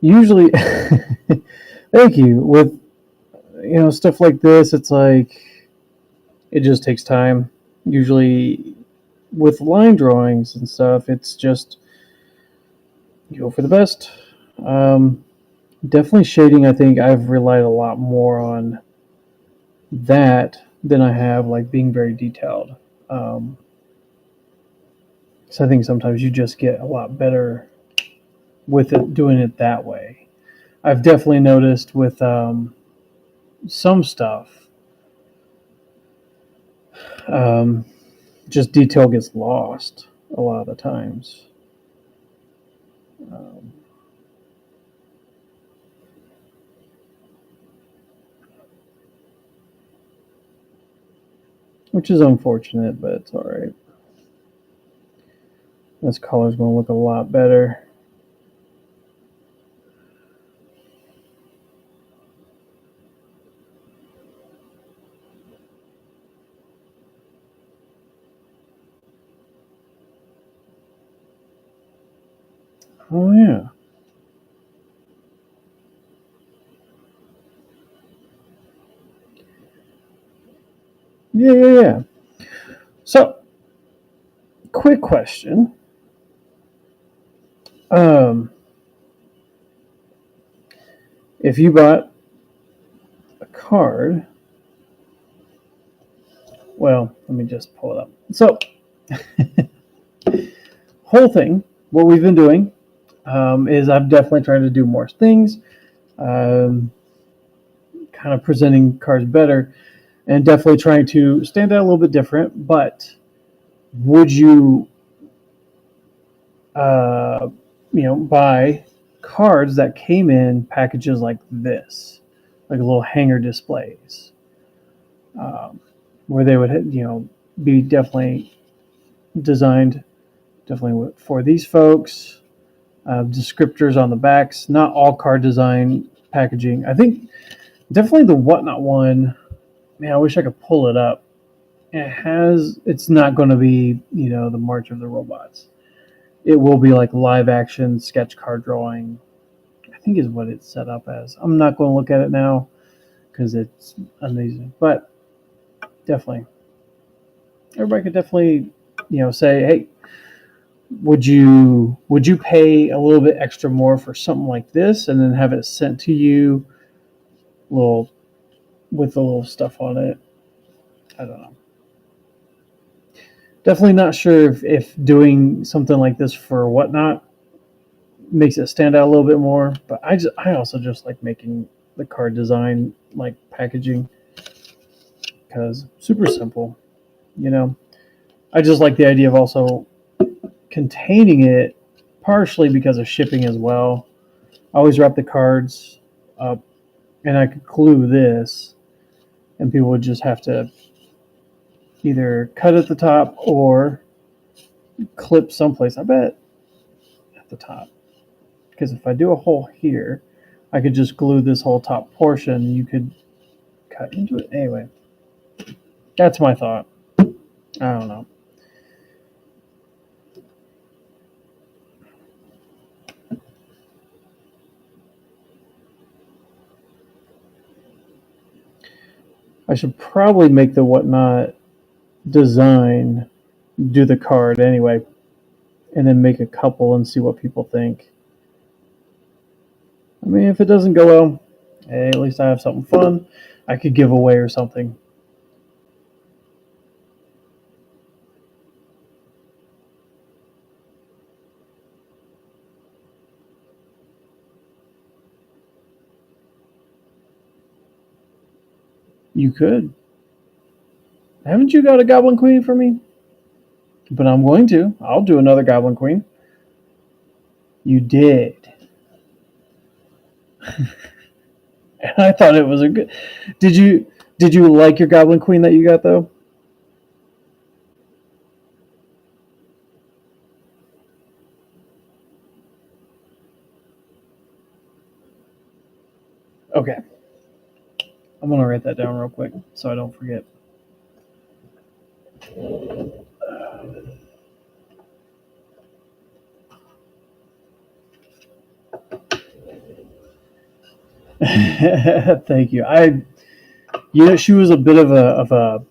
usually, thank you. With stuff like this, it's like it just takes time. Usually, with line drawings and stuff, it's just you go for the best. Um, Definitely shading. I think I've relied a lot more on that than I have like being very detailed. Um, so I think sometimes you just get a lot better with it doing it that way. I've definitely noticed with some stuff, um, just detail gets lost a lot of the times. Um, which is unfortunate, but it's all right. This color's going to look a lot better. Oh yeah, yeah. So, quick question: um, if you bought a card, well, let me just pull it up. So, whole thing, what we've been doing is I've definitely tried to do more things, um, kind of presenting cards better, and definitely trying to stand out a little bit different. But would you, uh, buy cards that came in packages like this, like little hanger displays, um, where they would, be definitely designed definitely for these folks. Descriptors on the backs, not all card design packaging. I think definitely the Whatnot one. Man, I wish I could pull it up. It's not going to be, the March of the Robots. It will be like live action sketch card drawing. I think is what it's set up as. I'm not going to look at it now because it's amazing, but definitely everybody could definitely, say, hey, would you pay a little bit extra more for something like this, and then have it sent to you, little with a little stuff on it? I don't know. Definitely not sure if doing something like this for Whatnot makes it stand out a little bit more. But I also just like making the card design like packaging because super simple. You know, I just like the idea of also containing it partially because of shipping as well. I always wrap the cards up, and I could glue this, and people would just have to either cut at the top or clip someplace. I bet at the top, because if I do a hole here, I could just glue this whole top portion. You could cut into it anyway. That's my thought. I don't know. I should probably make the Whatnot design do the card anyway, and then make a couple and see what people think. I mean, if it doesn't go well, hey, at least I have something fun I could give away or something. You could. Haven't you got a Goblin Queen for me? But I'm going to. I'll do another Goblin Queen. You did. And I thought it was a good. Did you like your Goblin Queen that you got though? Okay. I'm gonna write that down real quick so I don't forget. Thank you. She was a bit of a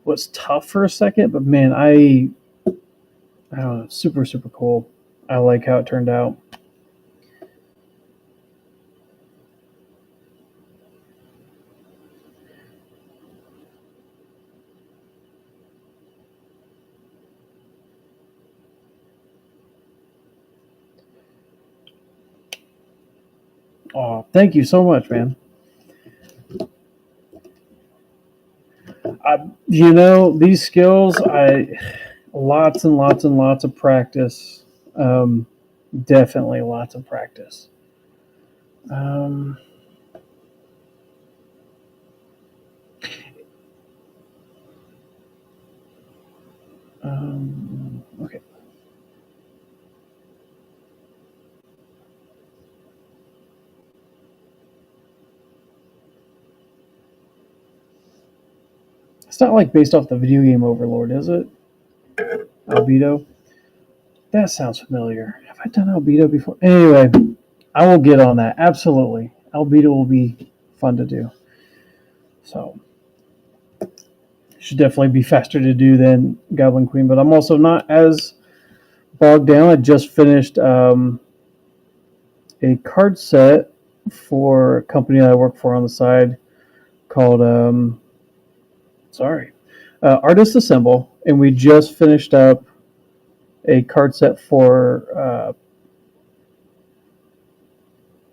was tough for a second, but man, I don't know, super cool. I like how it turned out. Oh, thank you so much, man. These skills, I lots and lots and lots of practice. Um, Definitely lots of practice. Um, okay. It's not like based off the video game Overlord, is it? Albedo? That sounds familiar. Have I done Albedo before? Anyway, I will get on that. Absolutely. Albedo will be fun to do. So, should definitely be faster to do than Goblin Queen, but I'm also not as bogged down. I just finished a card set for a company that I work for on the side called, Artist Assemble, and we just finished up a card set for,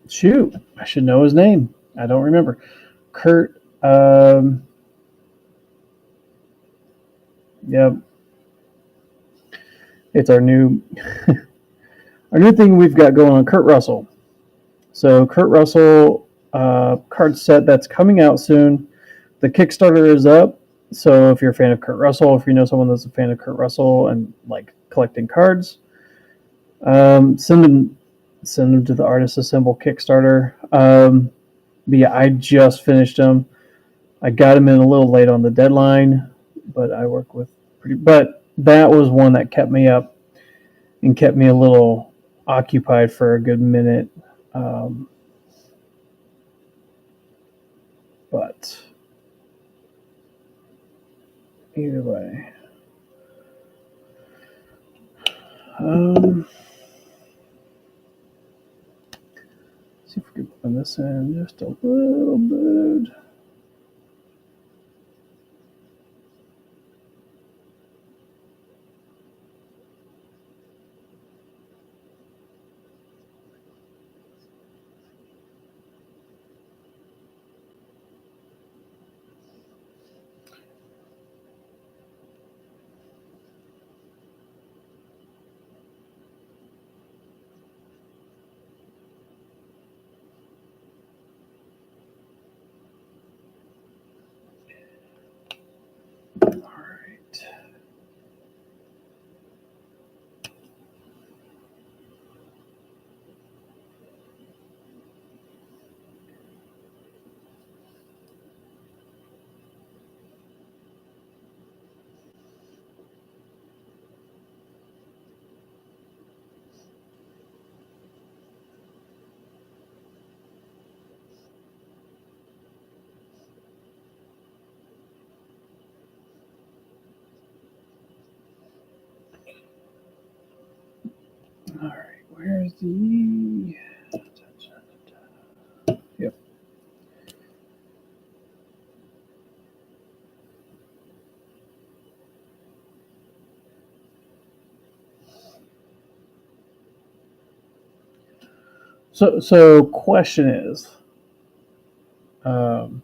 shoot, I should know his name. I don't remember. Kurt, yep, it's our new our new thing we've got going on. Kurt Russell. So Kurt Russell card set that's coming out soon. The Kickstarter is up. So if you're a fan of Kurt Russell, if you know someone that's a fan of Kurt Russell and like collecting cards, send them to the Artist Assemble Kickstarter. But yeah, I just finished them. I got them in a little late on the deadline, but I work with pretty. But that was one that kept me up and kept me a little occupied for a good minute. Um, but either way, see if we can put this in just a little bit. All right. All right. Where's the? Yep. So question is, um,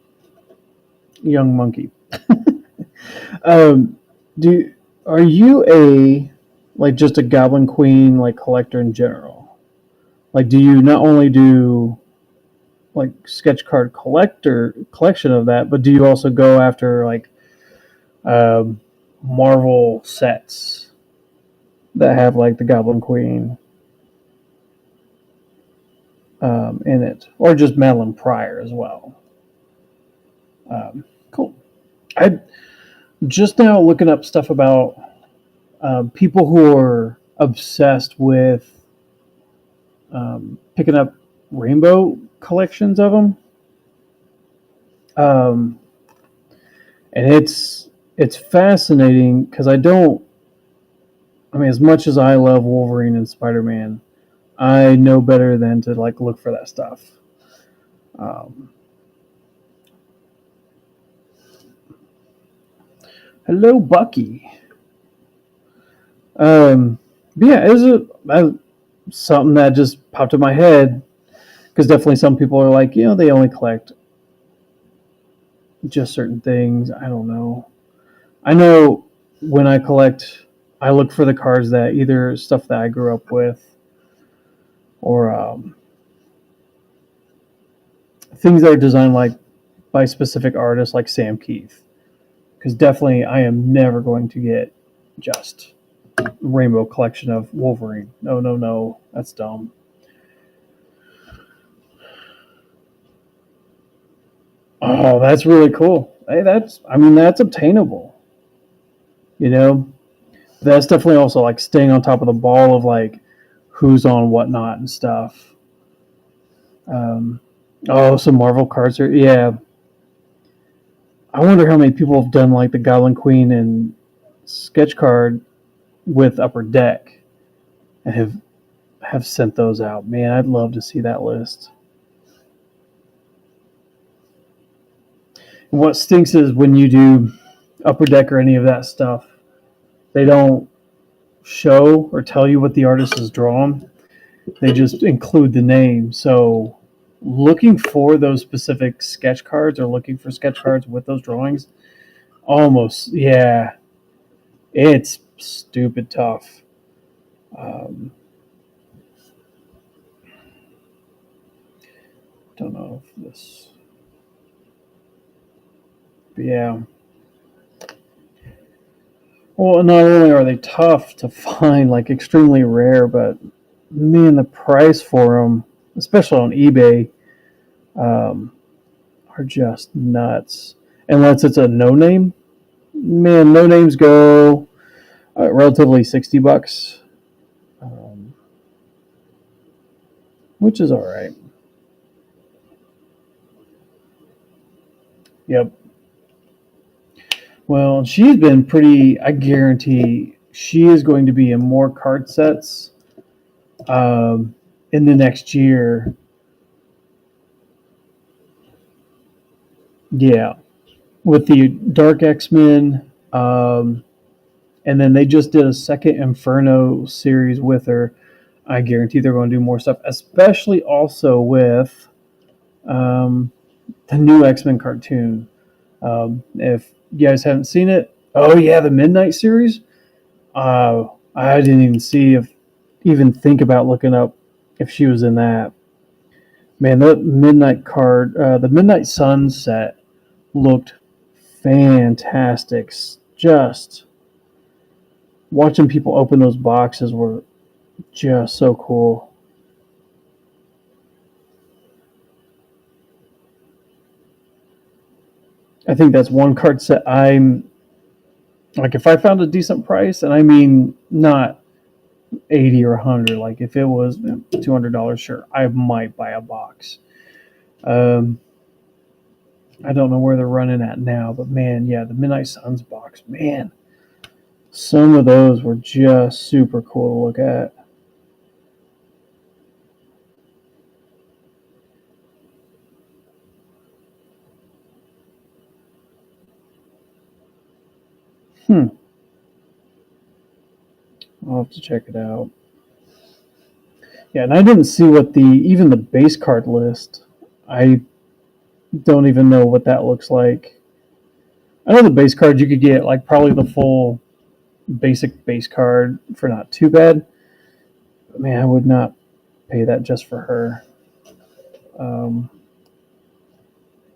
young monkey, um, do are you a like just a Goblin Queen like collector in general? Like, do you not only do like sketch card collection of that, but do you also go after like um, Marvel sets that have like the Goblin Queen in it, or just Madeline Pryor as well? Cool. I just now looking up stuff about people who are obsessed with picking up rainbow collections of them. And it's fascinating because I mean, as much as I love Wolverine and Spider-Man, I know better than to like look for that stuff. Um, Hello, Bucky. Yeah, it was something that just popped in my head because definitely some people are like, they only collect just certain things. I don't know. I know when I collect, I look for the cards that either stuff that I grew up with or things that are designed like by specific artists like Sam Keith. Because definitely, I am never going to get just rainbow collection of Wolverine. No, no, no, that's dumb. Oh, that's really cool. Hey, that's obtainable. You know, that's definitely also like staying on top of the ball of like who's on whatnot and stuff. Um, oh, some Marvel cards are yeah. I wonder how many people have done like the Goblin Queen and sketch card with Upper Deck and have sent those out. Man, I'd love to see that list. What stinks is when you do Upper Deck or any of that stuff, they don't show or tell you what the artist has drawn. They just include the name. So looking for those specific sketch cards or looking for sketch cards with those drawings, almost, yeah, it's stupid tough. Um, don't know if this, but yeah. Well, not only are they tough to find, like extremely rare, but man, the price for them, especially on eBay, um, are just nuts. Unless it's a no name, man, no names go relatively $60, um, which is all right. Yep. Well, she's been pretty. I guarantee she is going to be in more card sets um, in the next year. Yeah, with the Dark X Men, and then they just did a second Inferno series with her. I guarantee they're going to do more stuff, especially also with um, the new X Men cartoon. If you guys haven't seen it, oh yeah, the Midnight series. I didn't even see if even think about looking up if she was in that. Man, the the Midnight Sunset looked fantastic. Just watching people open those boxes were just so cool. I think that's one card set I'm like if I found a decent price, and I mean not 80 or 100, like if it was $200, sure, I might buy a box. Um, I don't know where they're running at now, but man, yeah, the Midnight Suns box, man, some of those were just super cool to look at. Hmm, I'll have to check it out. Yeah, and I didn't see what the even the base card list. I don't even know what that looks like. I know the base card you could get like probably the full basic base card for not too bad. But man, I would not pay that just for her. Um,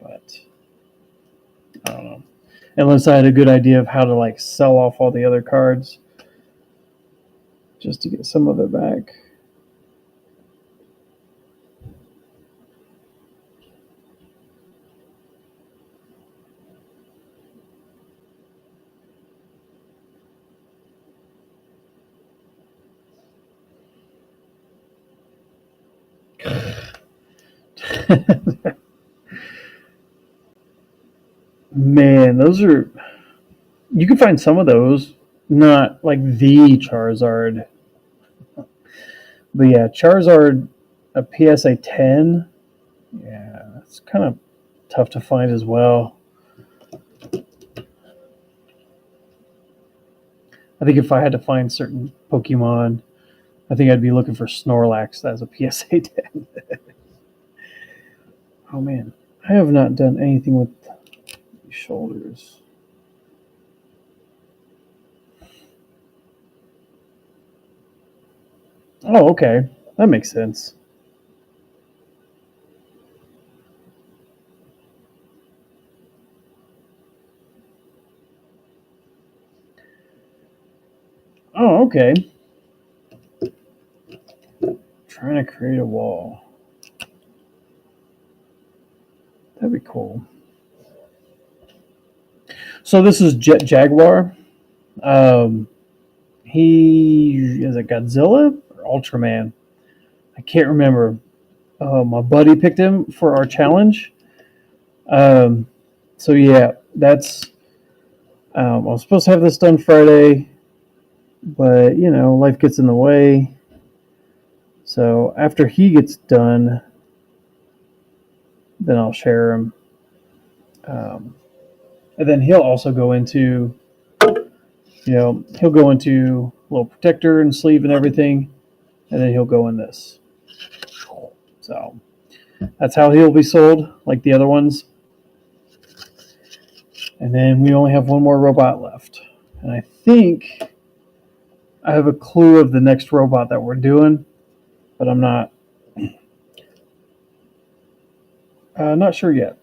but I don't know. Unless I had a good idea of how to like sell off all the other cards just to get some of it back. Man, those are, you can find some of those, not like the Charizard, but yeah, Charizard, a PSA 10. Yeah, it's kind of tough to find as well. I think if I had to find certain Pokemon, I think I'd be looking for Snorlax as a PSA 10. Oh man, I have not done anything with these shoulders. Oh, okay, that makes sense. Oh, okay. Trying to create a wall. That'd be cool. So this is Jet Jaguar. Um, he is it Godzilla or Ultraman? I can't remember. My buddy picked him for our challenge. Um, so yeah, that's. I was supposed to have this done Friday, but life gets in the way. So after he gets done, then I'll share him. Um, and then he'll also go into, he'll go into little protector and sleeve and everything, and then he'll go in this. So that's how he'll be sold, like the other ones. And then we only have one more robot left. And I think I have a clue of the next robot that we're doing, but I'm not sure yet.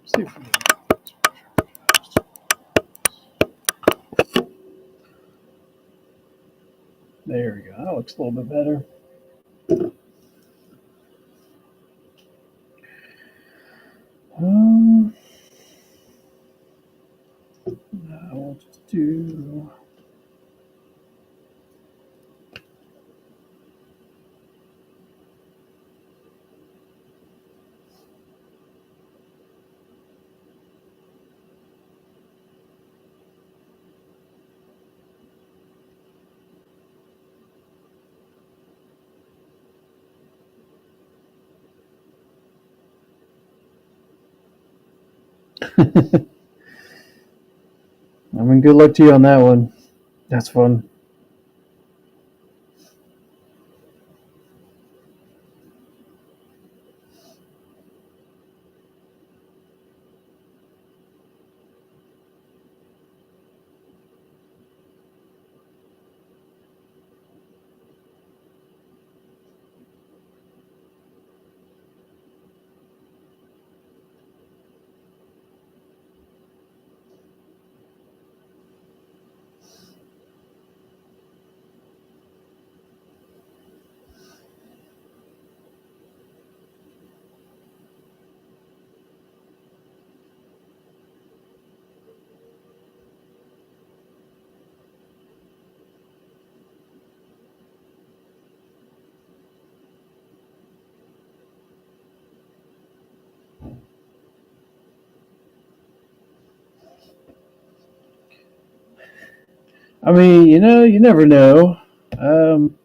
See if we There we go. That looks a little bit better. Um, I'll just do. I mean, good luck to you on that one. That's fun. I mean, you never know. Um,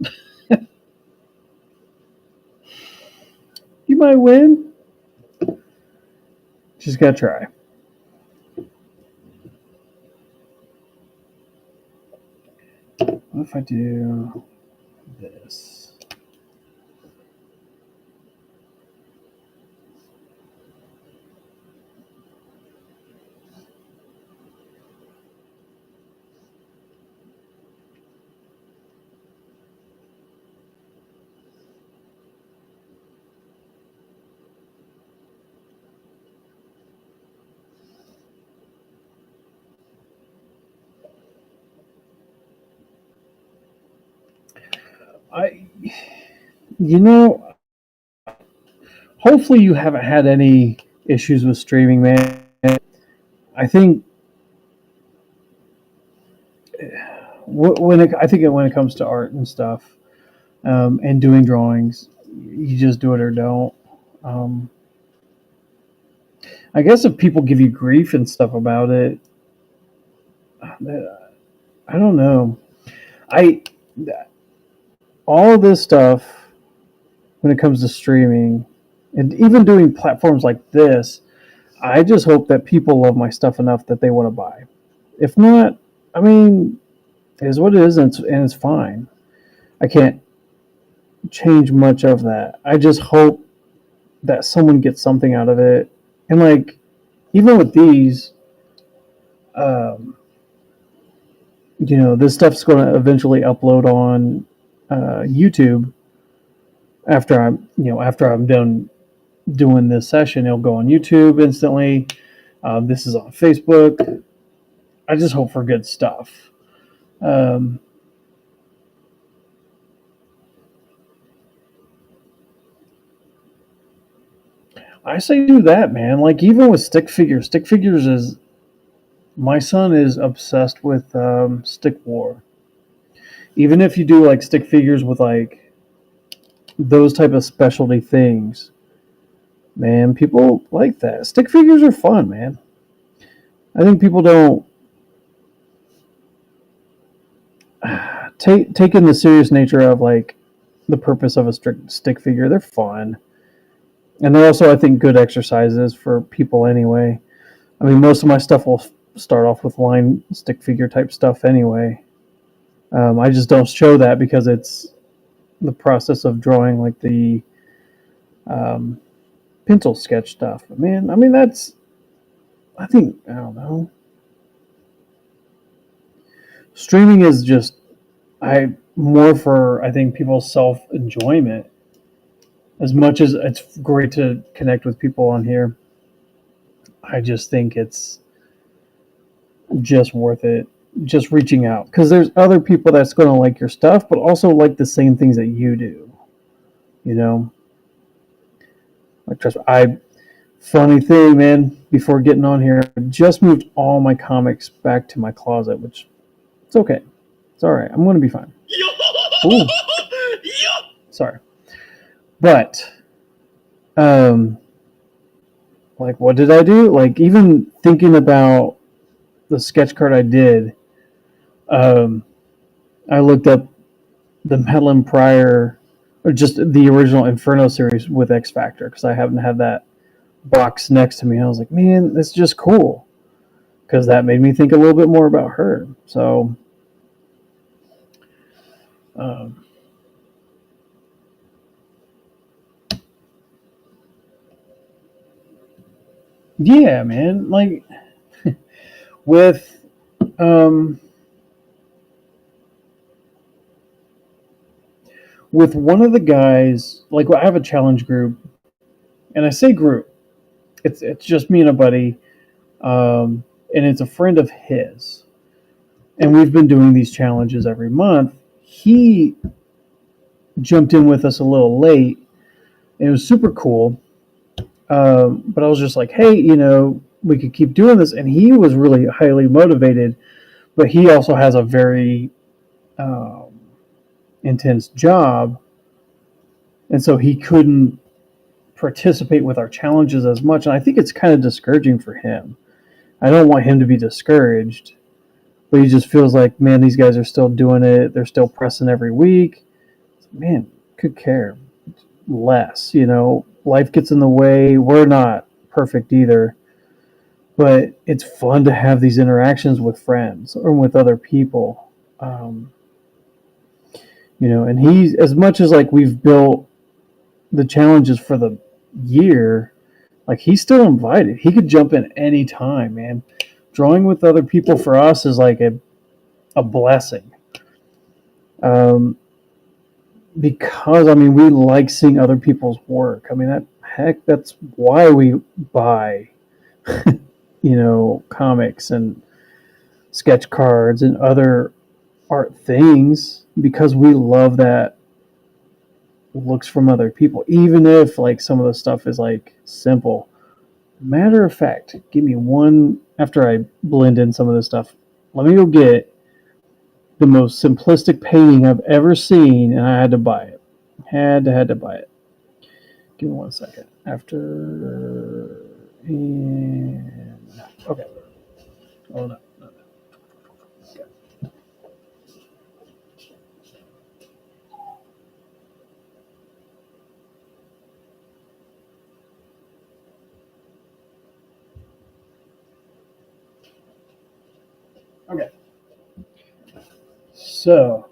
you might win. Just gotta try. What if I do this? You know, hopefully you haven't had any issues with streaming, man. I think when it comes to art and stuff, and doing drawings, you just do it or don't. Um, I guess if people give you grief and stuff about it, I don't know. I all of this stuff when it comes to streaming and even doing platforms like this, I just hope that people love my stuff enough that they want to buy. If not, I mean, it is what it is, and it's fine. I can't change much of that. I just hope that someone gets something out of it. And like, even with these, um, this stuff's going to eventually upload on YouTube after I'm done doing this session. It'll go on YouTube instantly. This is on Facebook. I just hope for good stuff. Um, I say do that, man. Like even with stick figures is my son is obsessed with Stick War. Even if you do like stick figures with like those type of specialty things, man, people like that. Stick figures are fun, man. I think people don't take in the serious nature of like the purpose of a stick figure. They're fun, and they're also I think good exercises for people anyway. I mean, most of my stuff will start off with line stick figure type stuff anyway. I just don't show that because it's the process of drawing like the um, pencil sketch stuff. But man, I mean I think I don't know. Streaming is just I more for I think people's self enjoyment as much as it's great to connect with people on here. I just think it's just worth it. Just reaching out because there's other people that's going to like your stuff, but also like the same things that you do. You know, like trust me, I funny thing, man. Before getting on here, I just moved all my comics back to my closet, which it's okay. It's all right. I'm going to be fine. Ooh, sorry, but um, like what did I do? Like even thinking about the sketch card I did, um, I looked up the Madeline Pryor or just the original Inferno series with X Factor because I happen to have that box next to me. I was like, man, that's just cool because that made me think a little bit more about her. So, um, yeah, man, like with um, with one of the guys, like I have a challenge group, and I say group, it's just me and a buddy, and it's a friend of his, and we've been doing these challenges every month. He jumped in with us a little late. And it was super cool, but I was just like, hey, we could keep doing this, and he was really highly motivated, but he also has a very um, intense job, and so he couldn't participate with our challenges as much. And I think it's kind of discouraging for him. I don't want him to be discouraged, but he just feels like, man, these guys are still doing it. They're still pressing every week. Man, could care less. Life gets in the way. We're not perfect either, but it's fun to have these interactions with friends or with other people. Um, and he's as much as like we've built the challenges for the year, like he's still invited. He could jump in any time, man. Drawing with other people for us is like a blessing. Um, because I mean we like seeing other people's work. I mean that's why we buy comics and sketch cards and other art things because we love that looks from other people, even if like some of the stuff is like simple. Matter of fact, give me one after I blend in some of this stuff. Let me go get the most simplistic painting I've ever seen, and I had to buy it. Had to buy it. Give me 1 second. After and okay. Oh no. Okay. Okay. So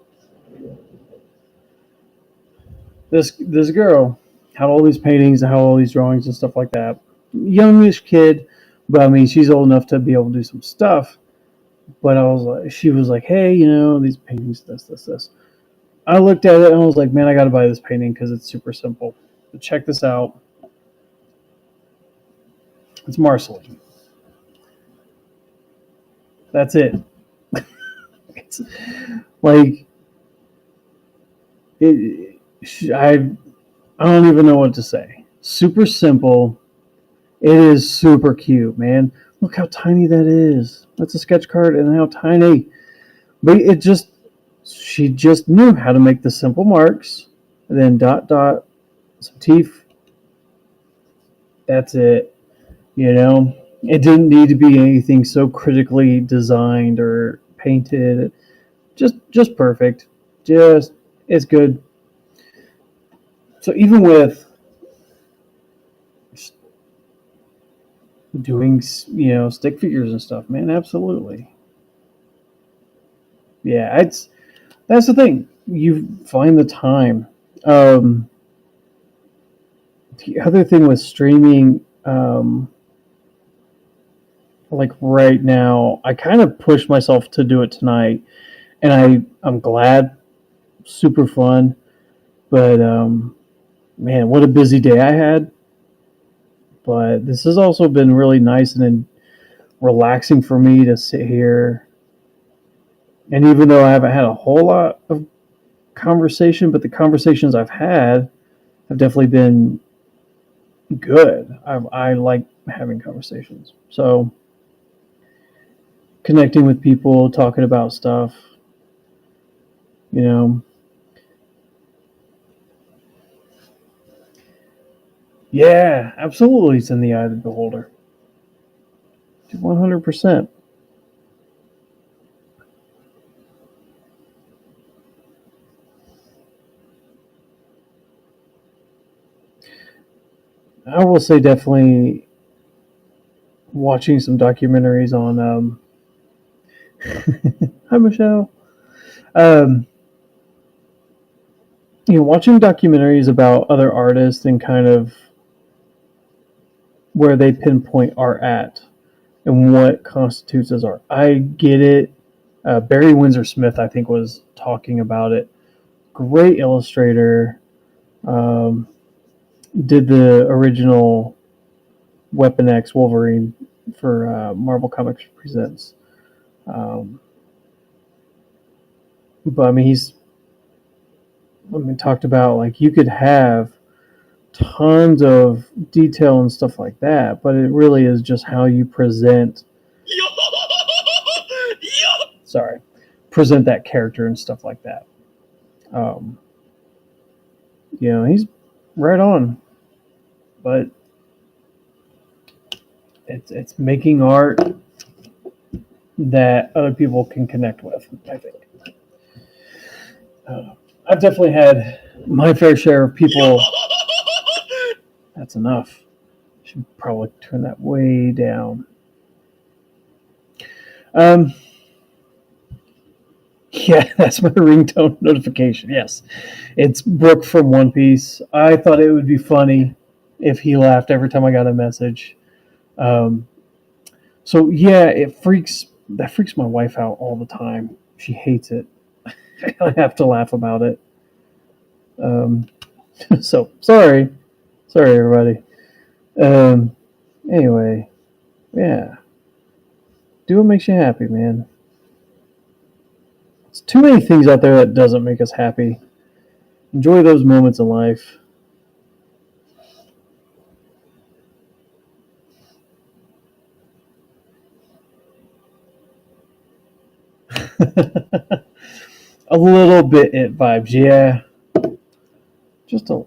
this girl had all these paintings and had all these drawings and stuff like that. Youngish kid, but I mean she's old enough to be able to do some stuff. But I was like, she was like, hey, these paintings, this. I looked at it and I was like, man, I got to buy this painting because it's super simple. But check this out. It's Marceline. That's it. It's like it. I don't even know what to say. Super simple. It is super cute, man. Look how tiny that is. That's a sketch card and how tiny. But she just knew how to make the simple marks, and then dot dot, some teeth. That's it. It didn't need to be anything so critically designed or painted. Just perfect. Just it's good. So even with doing stick figures and stuff, man, absolutely. Yeah, that's the thing. You find the time. The other thing with streaming, like right now, I kind of pushed myself to do it tonight, and I'm glad. Super fun, but man, what a busy day I had. But this has also been really nice and relaxing for me to sit here. And even though I haven't had a whole lot of conversation, but the conversations I've had have definitely been good. I like having conversations. So connecting with people, talking about stuff, you know. Yeah, absolutely. It's in the eye of the beholder. 100%. I will say definitely watching some documentaries on. Hi, Michelle. Um, watching documentaries about other artists and kind of where they pinpoint art at and what constitutes as art. I get it. Barry Windsor Smith, I think, was talking about it. Great illustrator. Um, did the original Weapon X Wolverine for Marvel Comics Presents. But I mean, talked about like you could have tons of detail and stuff like that, but it really is just how you present. Sorry, present that character and stuff like that. Um, he's right on, but it's making art that other people can connect with. I think I've definitely had my fair share of people. That's enough. Should probably turn that way down. Um, yeah, that's my ringtone notification. Yes, it's Brooke from One Piece. I thought it would be funny if he laughed every time I got a message. Um, so yeah, that freaks my wife out all the time. She hates it. I have to laugh about it. Um, so sorry everybody. Um, anyway, yeah, do what makes you happy, man. There's too many things out there that doesn't make us happy. Enjoy those moments in life. A little bit it vibes, yeah. Just a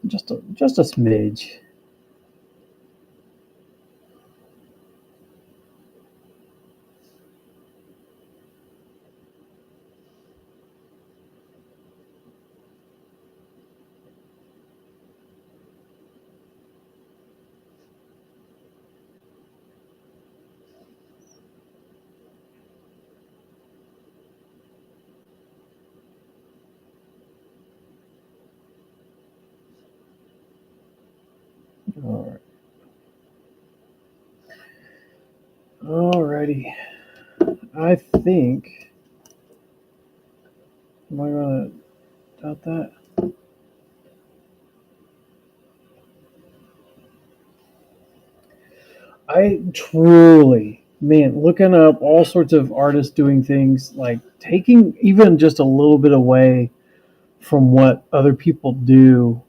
smidge. All right. Alrighty. I think. Am I gonna doubt that? I truly, man, looking up all sorts of artists doing things like taking even just a little bit away from what other people do.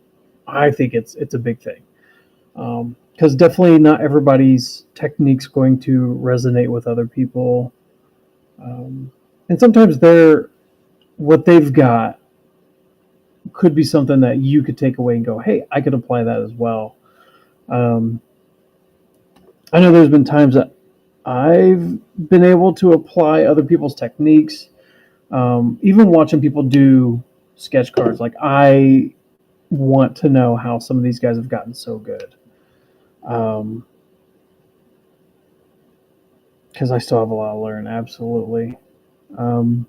I think it's a big thing, because definitely not everybody's technique's going to resonate with other people, and sometimes they're what they've got could be something that you could take away and go, hey, I could apply that as well. Um, I know there's been times that I've been able to apply other people's techniques. Even watching people do sketch cards, like I want to know how some of these guys have gotten so good. Because I still have a lot to learn, absolutely. Um,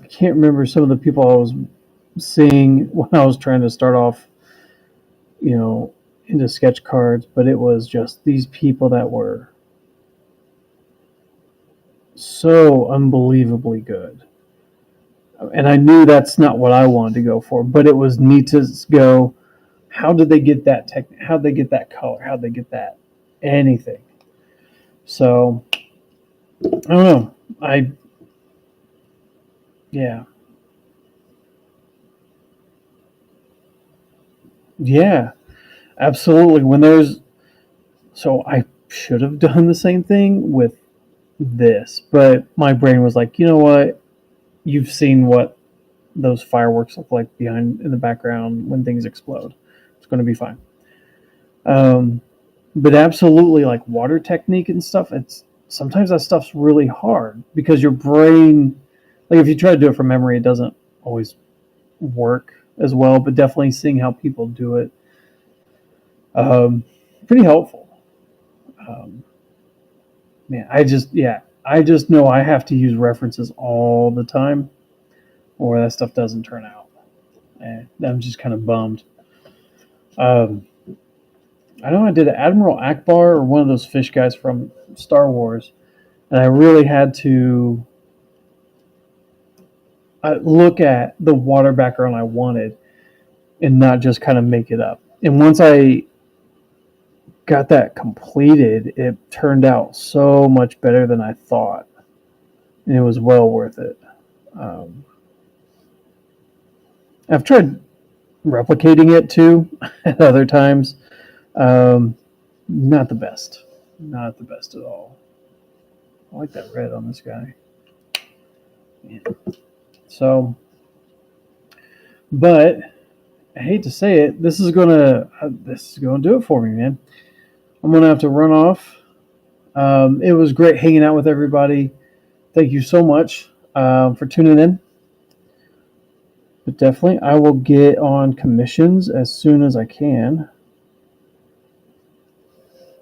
I can't remember some of the people I was seeing when I was trying to start off, you know, into sketch cards, but it was just these people that were so unbelievably good. And I knew that's not what I wanted to go for, but it was neat to go, how did they get that how did they get that color? How did they get that anything? So I don't know. I yeah. Yeah, absolutely. When there's so I should have done the same thing with this, but my brain was like, you know what? You've seen what those fireworks look like behind in the background when things explode. It's going to be fine. Um, but absolutely, like water technique and stuff. It's sometimes that stuff's really hard because your brain, like if you try to do it from memory, it doesn't always work as well. But definitely seeing how people do it, um, pretty helpful. Um, man, I just know I have to use references all the time, or that stuff doesn't turn out. And I'm just kind of bummed. Um, I know I did Admiral Akbar or one of those fish guys from Star Wars, and I really had to look at the water background I wanted and not just kind of make it up. And once I got that completed, it turned out so much better than I thought, and it was well worth it. Um, I've tried replicating it too at other times. Um, not the best, not the best at all. I like that red on this guy. Yeah. So, but I hate to say it, this is gonna do it for me, man. I'm gonna have to run off. It was great hanging out with everybody. Thank you so much for tuning in. But definitely, I will get on commissions as soon as I can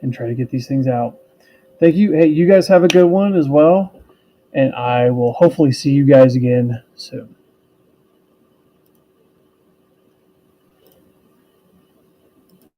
and try to get these things out. Thank you. Hey, you guys have a good one as well. And I will hopefully see you guys again soon.